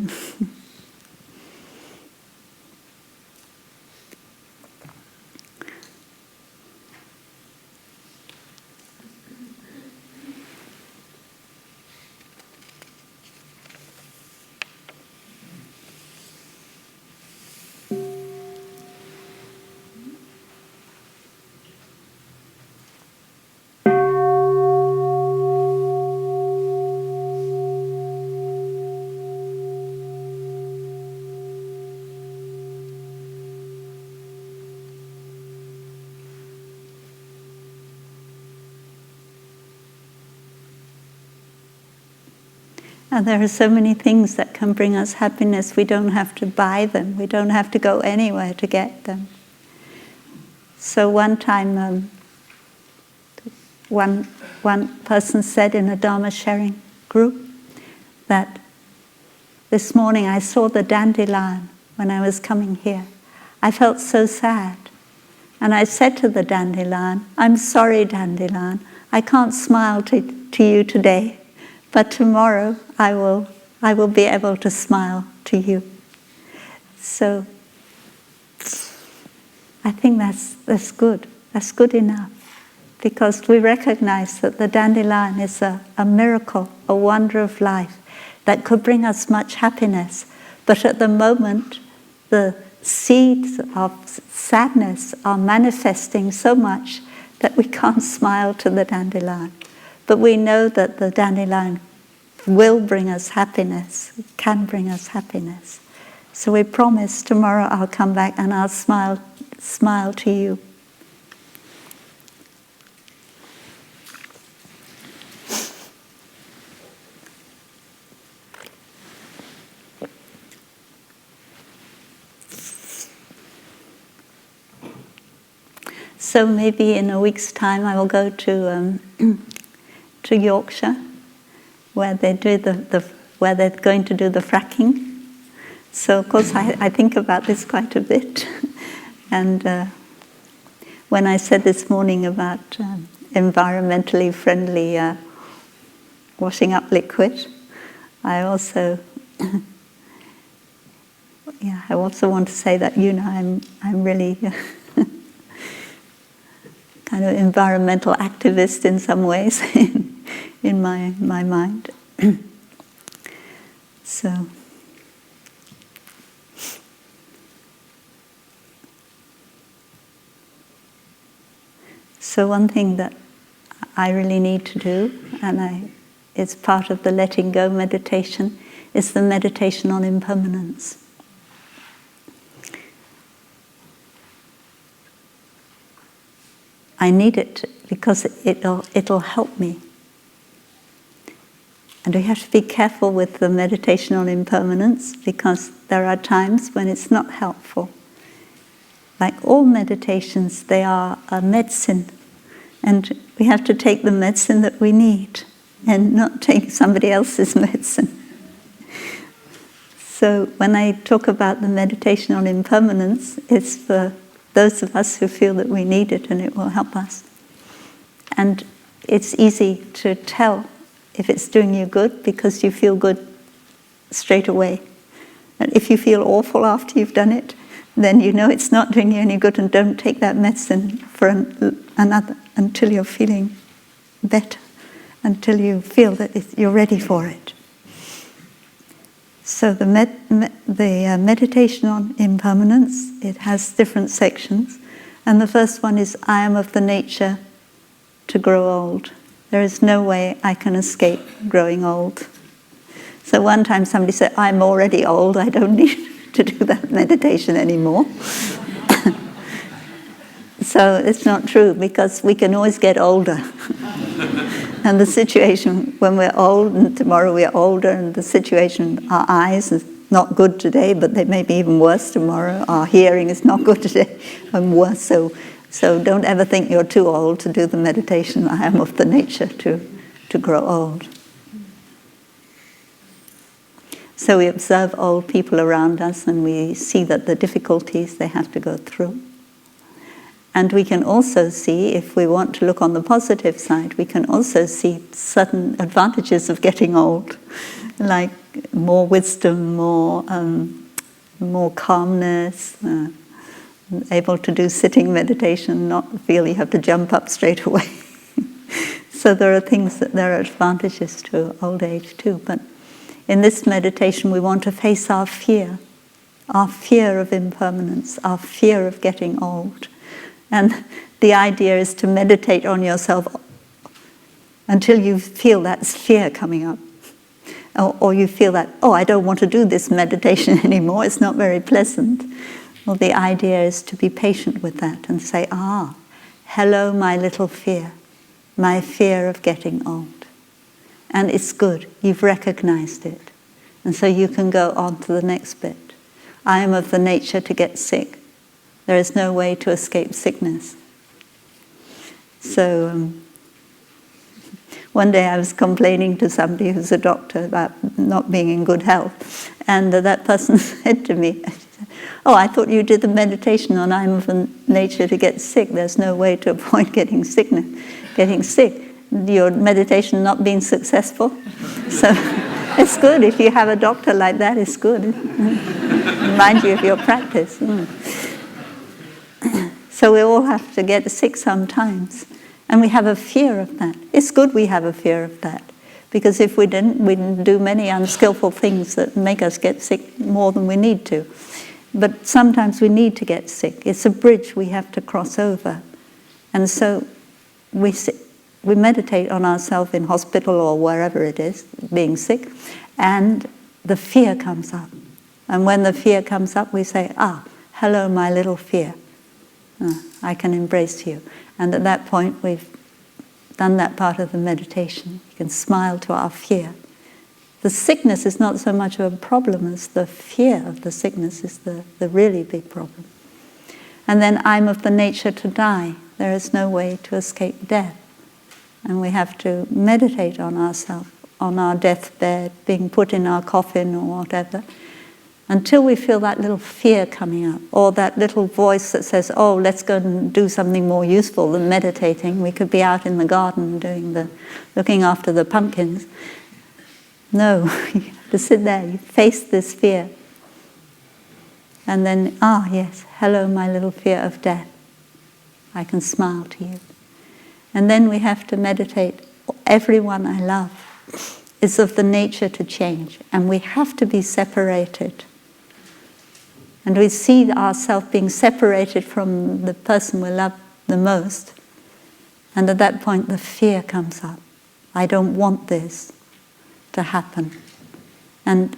And there are so many things that can bring us happiness. We don't have to buy them. We don't have to go anywhere to get them. So one time, one person said in a Dharma sharing group that this morning I saw the dandelion when I was coming here. I felt so sad. And I said to the dandelion, I'm sorry, dandelion, I can't smile to you today. But tomorrow I will be able to smile to you. So I think that's good. That's good enough. Because we recognize that the dandelion is a miracle, a wonder of life that could bring us much happiness. But at the moment, the seeds of sadness are manifesting so much that we can't smile to the dandelion. But we know that the dandelion will bring us happiness, can bring us happiness. So we promise tomorrow I'll come back and I'll smile to you. So maybe in a week's time I will go to Yorkshire, where they do where they're going to do the fracking. So of course I think about this quite a bit. And when I said this morning about environmentally friendly washing up liquid, I also want to say that I'm really kind of environmental activist in some ways in my mind. So one thing that I really need to do, and it's part of the letting go meditation, is the meditation on impermanence. I need it because it'll help me. And we have to be careful with the meditation on impermanence, because there are times when it's not helpful. Like all meditations, they are a medicine. And we have to take the medicine that we need and not take somebody else's medicine. So when I talk about the meditation on impermanence, it's for those of us who feel that we need it and it will help us. And it's easy to tell if it's doing you good because you feel good straight away. And if you feel awful after you've done it, then you know it's not doing you any good, and don't take that medicine for another until you're feeling better, until you feel that you're ready for it. So the meditation on impermanence, it has different sections. And the first one is, I am of the nature to grow old. There is no way I can escape growing old. So one time somebody said, I'm already old, I don't need to do that meditation anymore. So it's not true, because we can always get older. And the situation when we're old, and tomorrow we're older, and the situation, our eyes is not good today, but they may be even worse tomorrow. Our hearing is not good today and worse. So don't ever think you're too old to do the meditation. I am of the nature to grow old. So we observe old people around us and we see that the difficulties they have to go through. And we can also see, if we want to look on the positive side, we can also see certain advantages of getting old, like more wisdom, more calmness, able to do sitting meditation, not feel you have to jump up straight away. So there are advantages to old age too. But in this meditation, we want to face our fear of impermanence, our fear of getting old. And the idea is to meditate on yourself until you feel that fear coming up. Or you feel that, I don't want to do this meditation anymore, it's not very pleasant. Well, the idea is to be patient with that and say, hello, my little fear, my fear of getting old. And it's good, you've recognized it. And so you can go on to the next bit. I am of the nature to get sick. There is no way to escape sickness. So one day I was complaining to somebody who's a doctor about not being in good health. And that person said to me, I thought you did the meditation on I'm of the nature to get sick. There's no way to avoid getting sick. Your meditation not being successful. So it's good if you have a doctor like that, it's good. Remind you of your practice. So we all have to get sick sometimes. And we have a fear of that. It's good we have a fear of that. Because if we didn't, we'd do many unskillful things that make us get sick more than we need to. But sometimes we need to get sick. It's a bridge we have to cross over. And so we meditate on ourselves in hospital or wherever it is, being sick, and the fear comes up. And when the fear comes up, we say, hello, my little fear. I can embrace you. And at that point, we've done that part of the meditation. You can smile to our fear. The sickness is not so much of a problem as the fear of the sickness is the really big problem. And then I'm of the nature to die. There is no way to escape death. And we have to meditate on ourselves, on our deathbed, being put in our coffin or whatever, until we feel that little fear coming up, or that little voice that says, let's go and do something more useful than meditating. We could be out in the garden looking after the pumpkins. No, you have to sit there, you face this fear. And then, yes, hello, my little fear of death. I can smile to you. And then we have to meditate. Everyone I love is of the nature to change, and we have to be separated. And we see ourselves being separated from the person we love the most, and at that point the fear comes up. I don't want this to happen. And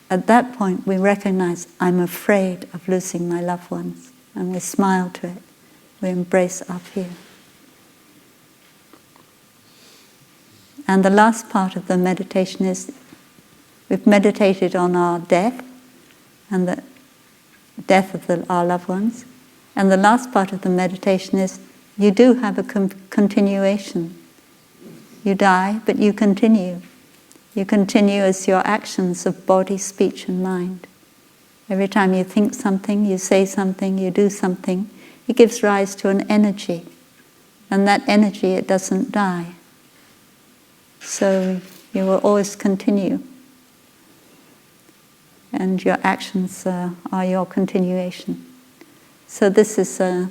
at that point we recognize I'm afraid of losing my loved ones, and we smile to it. We embrace our fear. And the last part of the meditation is we've meditated on our death and the death of our loved ones. And the last part of the meditation is you do have a continuation. You die, but you continue. You continue as your actions of body, speech, and mind. Every time you think something, you say something, you do something, it gives rise to an energy. And that energy, it doesn't die. So you will always continue. And your actions are your continuation. So this is to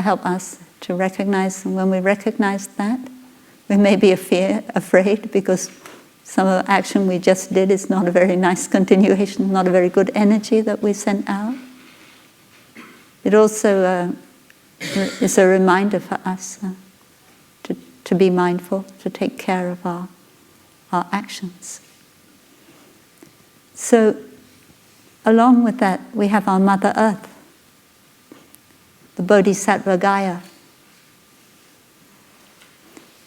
help us to recognize, and when we recognize that, we may be afraid because some of the action we just did is not a very nice continuation, not a very good energy that we sent out. It also is a reminder for us to be mindful, to take care of our actions. So, along with that, we have our Mother Earth, the Bodhisattva Gaia.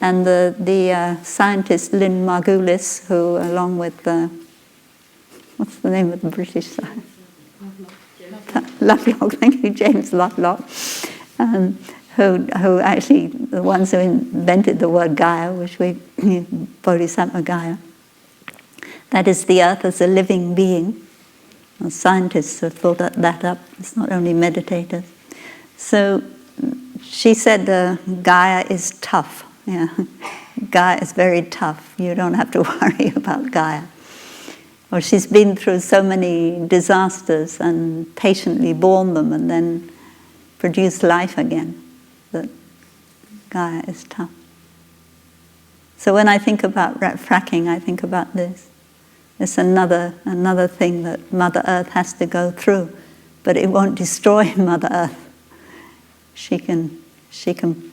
And the scientist Lynn Margulis, who, along with, what's the name of the British scientist? Lovelock, thank you, James Lovelock. Who actually, the ones who invented the word Gaia, which we, Bodhisattva Gaia, that is the earth as a living being. Well, scientists have thought that up, it's not only meditators. So she said Gaia is tough. Yeah. Gaia is very tough. You don't have to worry about Gaia. Or she's been through so many disasters and patiently borne them and then produced life again. That Gaia is tough. So when I think about fracking, I think about this. It's another thing that Mother Earth has to go through, but it won't destroy Mother Earth. She can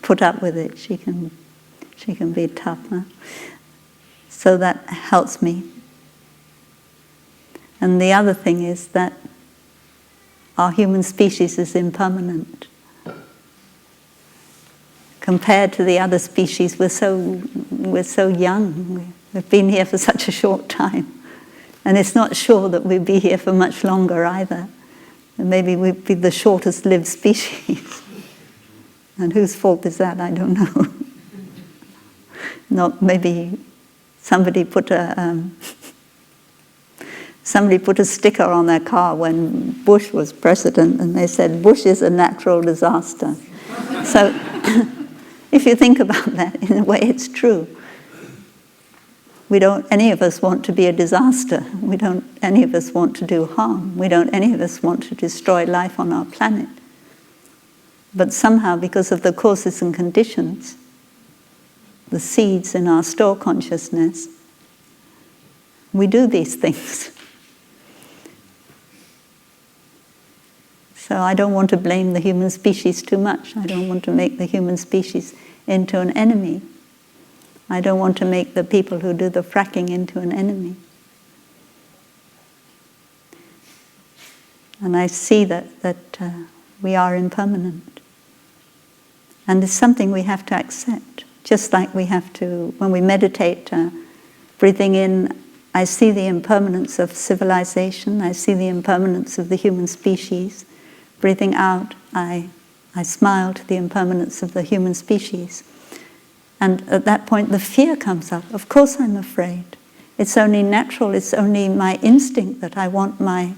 put up with it. She can be tough. Huh? So that helps me. And the other thing is that our human species is impermanent. Compared to the other species, we're so young. We've been here for such a short time. And it's not sure that we'll be here for much longer either. And maybe we'll be the shortest lived species. And whose fault is that? I don't know. Not maybe somebody put a sticker on their car when Bush was president, and they said, "Bush is a natural disaster." So if you think about that, in a way it's true. We don't, any of us want to be a disaster. We don't, any of us want to do harm. We don't, any of us want to destroy life on our planet. But somehow, because of the causes and conditions, the seeds in our store consciousness, we do these things. So I don't want to blame the human species too much. I don't want to make the human species into an enemy. I don't want to make the people who do the fracking into an enemy. And I see that we are impermanent. And it's something we have to accept. Just like we have to, when we meditate, breathing in, I see the impermanence of civilization, I see the impermanence of the human species. Breathing out, I smile to the impermanence of the human species. And at that point the fear comes up. Of course I'm afraid. It's only natural, it's only my instinct that I want my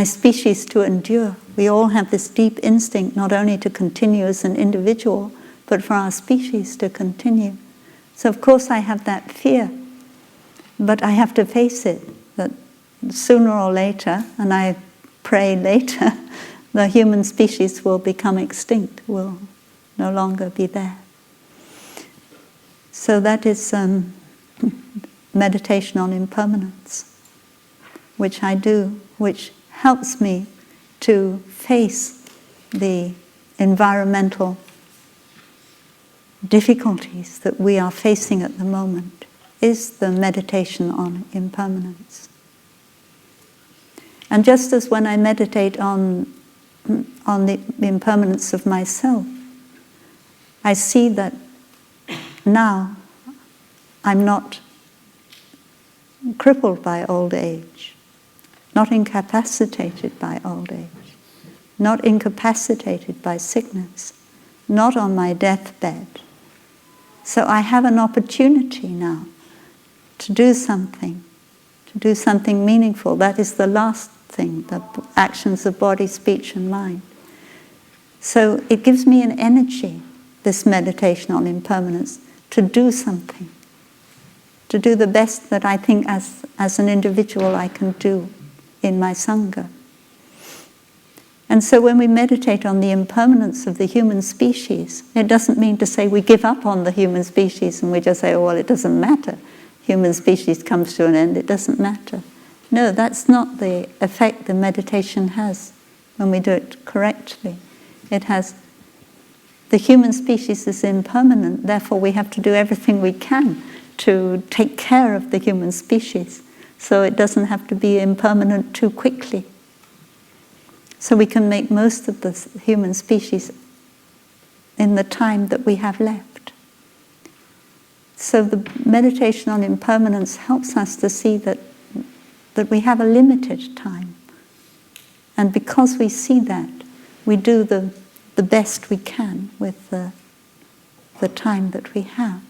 species to endure. We all have this deep instinct not only to continue as an individual, but for our species to continue. So of course I have that fear, but I have to face it, that sooner or later, and I pray later, the human species will become extinct, will no longer be there. So that is meditation on impermanence, which I do, which helps me to face the environmental difficulties that we are facing at the moment, is the meditation on impermanence. And just as when I meditate on the impermanence of myself, I see that now I'm not crippled by old age, not incapacitated by old age, not incapacitated by sickness, not on my deathbed. So I have an opportunity now to do something meaningful. That is the last thing, the actions of body, speech and mind. So it gives me an energy, this meditation on impermanence, to do something, to do the best that I think as an individual I can do in my Sangha. And so when we meditate on the impermanence of the human species, it doesn't mean to say we give up on the human species and we just say, oh, well, it doesn't matter. Human species comes to an end, it doesn't matter. No, that's not the effect the meditation has when we do it correctly. It has, the human species is impermanent, therefore we have to do everything we can to take care of the human species, so it doesn't have to be impermanent too quickly. So we can make most of the human species in the time that we have left. So the meditation on impermanence helps us to see that we have a limited time. And because we see that, we do the best we can with the time that we have.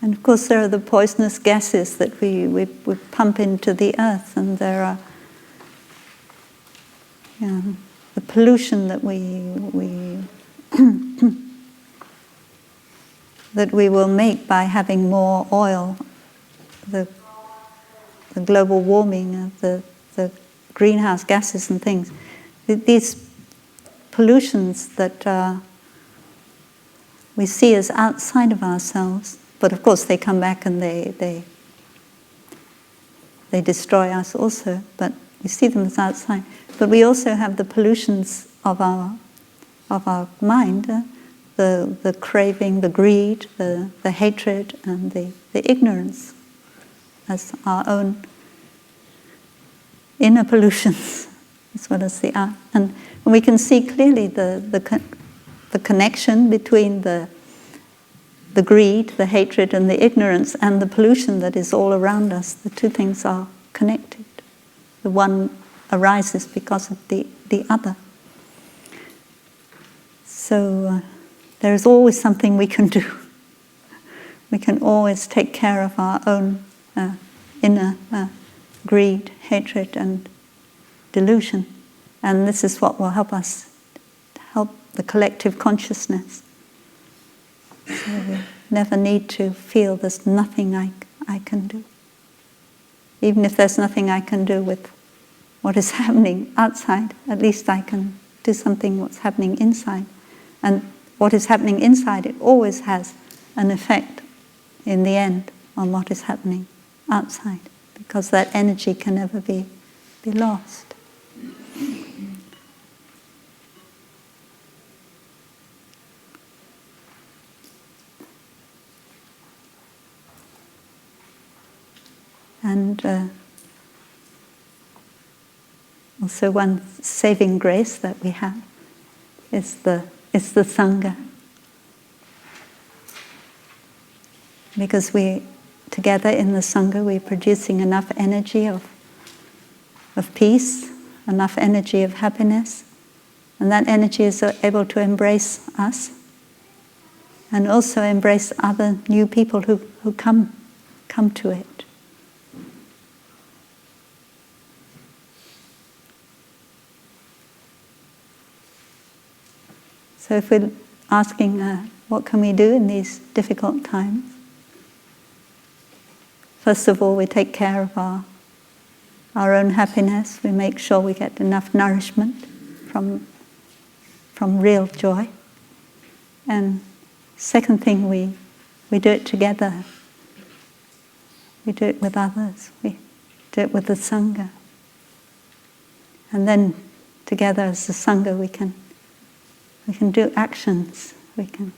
And of course there are the poisonous gases that we pump into the earth, and there are the pollution that we that we will make by having more oil, the global warming, the greenhouse gases and things. These pollutions that we see as outside of ourselves, but of course they come back and they destroy us also, but we see them as outside. But we also have the pollutions of our mind, the craving, the greed, the hatred, and the ignorance as our own inner pollutions, as well as the out. And we can see clearly the connection between the greed, the hatred, and the ignorance, and the pollution that is all around us. The two things are connected. The one arises because of the other. So there is always something we can do. We can always take care of our own inner greed, hatred, and delusion. And this is what will help us, help the collective consciousness. So never need to feel there's nothing I can do. Even if there's nothing I can do with what is happening outside, at least I can do something what's happening inside. And what is happening inside, it always has an effect in the end on what is happening outside, because that energy can never be lost. And also one saving grace that we have is the Sangha. Because we, together in the Sangha, we're producing enough energy of peace, enough energy of happiness, and that energy is able to embrace us and also embrace other new people who come to it. So if we're asking what can we do in these difficult times, first of all we take care of our own happiness. We make sure we get enough nourishment from real joy. And second thing, we do it together. We do it with others. We do it with the Sangha. And then together as the Sangha we can do actions. We can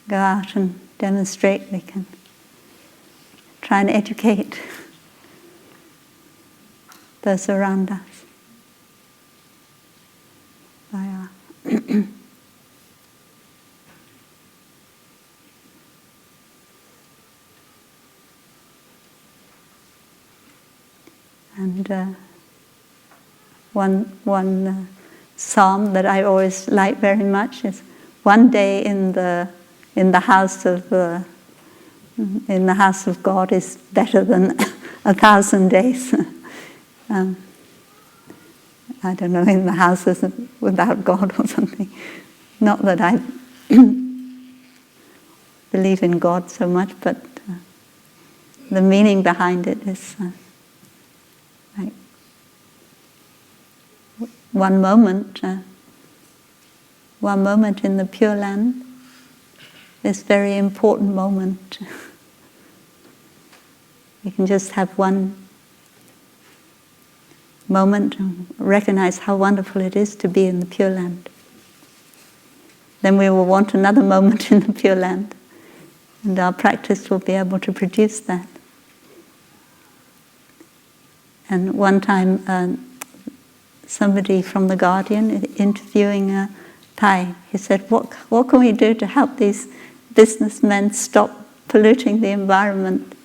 go out and demonstrate. We can try and educate those around us by our and one psalm that I always like very much is one day in the house of God is better than 1,000 days. I don't know, in the houses without God or something. Not that I believe in God so much, but the meaning behind it is like one moment in the Pure Land, this very important moment. We can just have one moment and recognize how wonderful it is to be in the Pure Land. Then we will want another moment in the Pure Land, and our practice will be able to produce that. And one time, somebody from The Guardian interviewing Thai, he said, what can we do to help these businessmen stop polluting the environment?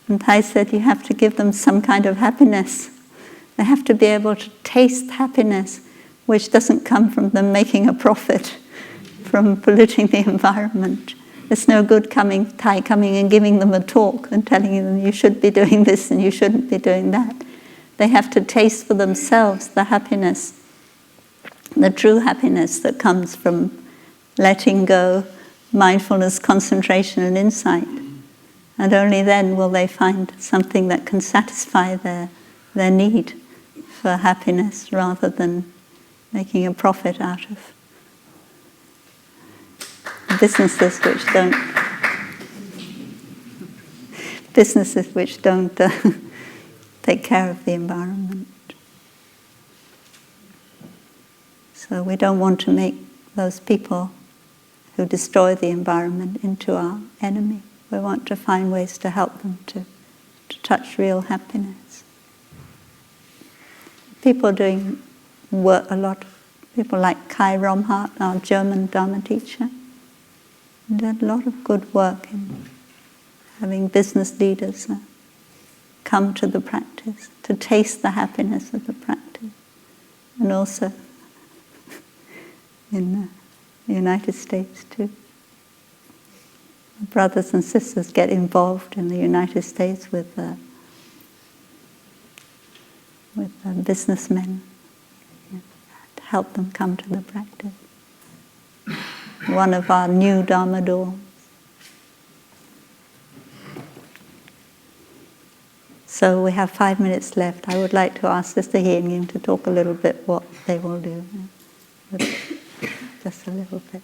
And Thai said, you have to give them some kind of happiness. They have to be able to taste happiness, which doesn't come from them making a profit from polluting the environment. It's no good Thai coming and giving them a talk and telling them you should be doing this and you shouldn't be doing that. They have to taste for themselves the happiness, the true happiness that comes from letting go, mindfulness, concentration and insight. And only then will they find something that can satisfy their need for happiness rather than making a profit out of businesses which don't take care of the environment. So we don't want to make those people who destroy the environment into our enemy. We want to find ways to help them to touch real happiness. People doing work a lot. People like Kai Romhart, our German Dharma teacher, did a lot of good work in having business leaders come to the practice, to taste the happiness of the practice. And also in the United States too. Brothers and sisters get involved in the United States with businessmen to help them come to the practice. one of our new Dharma doors. So we have 5 minutes left. I would like to ask Sister Hyeng to talk a little bit what they will do. Just a little bit.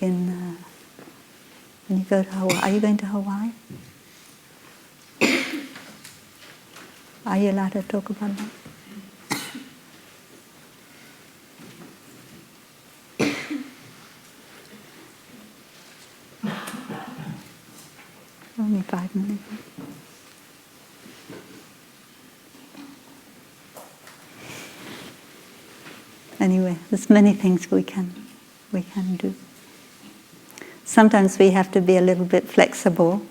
When you go to Hawaii, are you going to Hawaii? Are you allowed to talk about that? Only 5 minutes. Anyway, there's many things we can do. Sometimes we have to be a little bit flexible.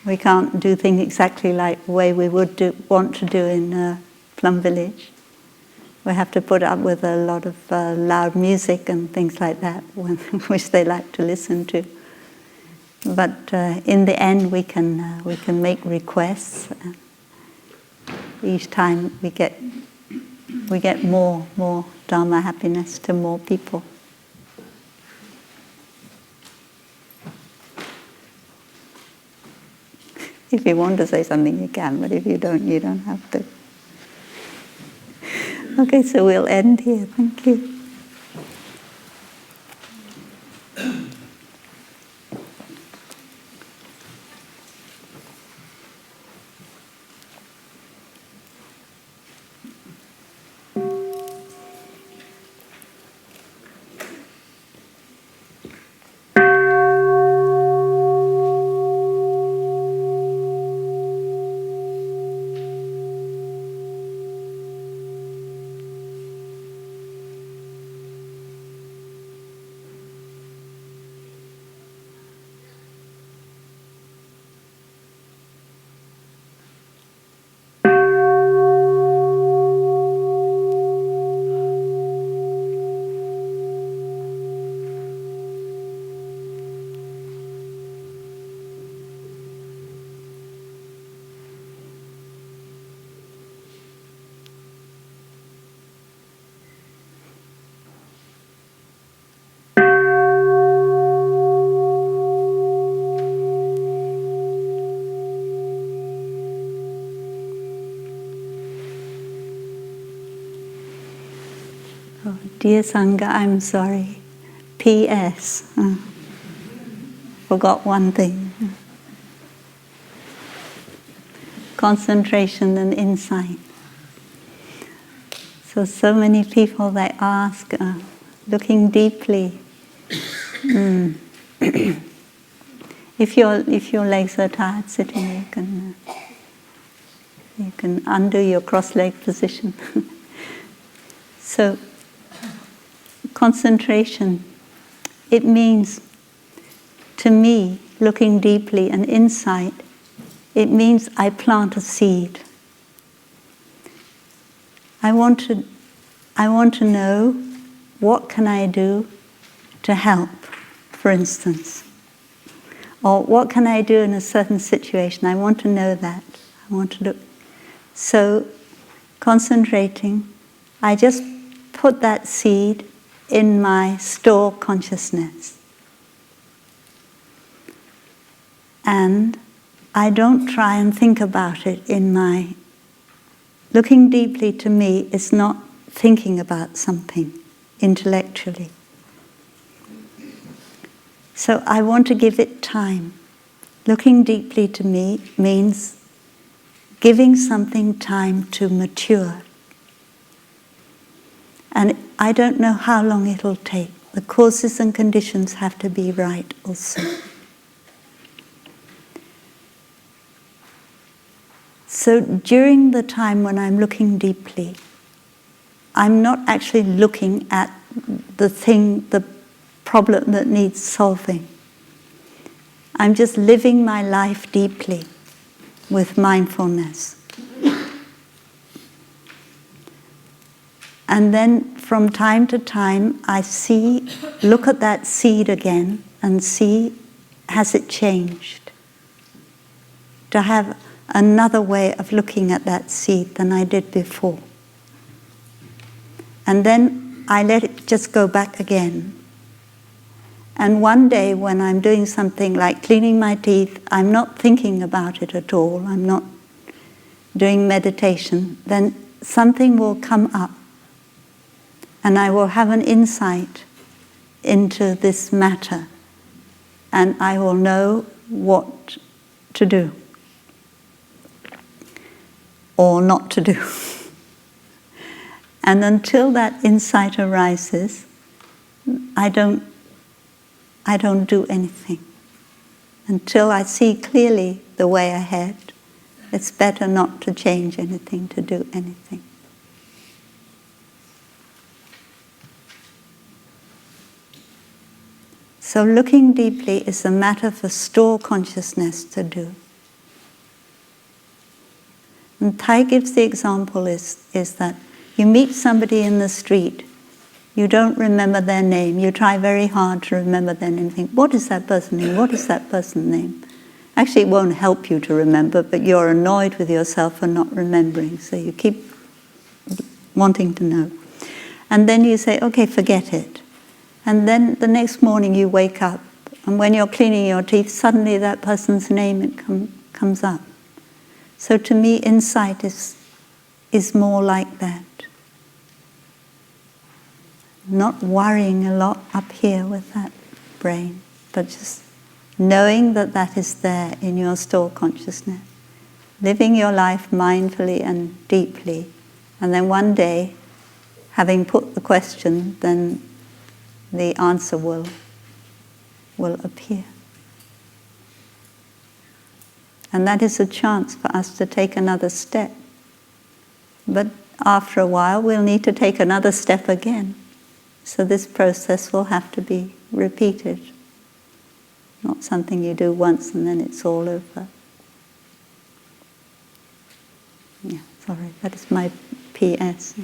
We can't do things exactly like the way we would want to do in Plum Village. We have to put up with a lot of loud music and things like that, which they like to listen to. But in the end, we can make requests. Each time we get more Dharma happiness to more people. If you want to say something, you can, but if you don't have to. Okay, so we'll end here. Thank you. Dear Sangha, I'm sorry. P.S. Forgot one thing. Concentration and insight. So many people they ask, looking deeply. If your legs are tired sitting, you can undo your cross-leg position. So. Concentration, it means, to me, looking deeply and insight, it means I plant a seed. I want to know what can I do to help, for instance. Or what can I do in a certain situation? I want to know that. I want to look. So, concentrating, I just put that seed in my store consciousness. And I don't try and think about it in my... Looking deeply to me is not thinking about something intellectually. So I want to give it time. Looking deeply to me means giving something time to mature. And I don't know how long it'll take. The causes and conditions have to be right also. So during the time when I'm looking deeply, I'm not actually looking at the problem that needs solving. I'm just living my life deeply with mindfulness. And then from time to time, I look at that seed again and see, has it changed? To have another way of looking at that seed than I did before. And then I let it just go back again. And one day when I'm doing something like cleaning my teeth, I'm not thinking about it at all, I'm not doing meditation, then something will come up and I will have an insight into this matter and I will know what to do or not to do. And until that insight arises, I don't do anything. Until I see clearly the way ahead, it's better not to change anything, to do anything. So looking deeply is a matter for store consciousness to do. And Thai gives the example is that you meet somebody in the street, you don't remember their name, you try very hard to remember their name, think, what is that person's name, what is that person's name? Actually, it won't help you to remember, but you're annoyed with yourself for not remembering, so you keep wanting to know. And then you say, okay, forget it. And then the next morning you wake up, and when you're cleaning your teeth, suddenly that person's name comes up. So to me, insight is more like that. Not worrying a lot up here with that brain, but just knowing that that is there in your store consciousness. Living your life mindfully and deeply. And then one day, having put the question, then the answer will appear. And that is a chance for us to take another step. But after a while, we'll need to take another step again. So this process will have to be repeated. Not something you do once and then it's all over. Yeah, sorry, that is my PS.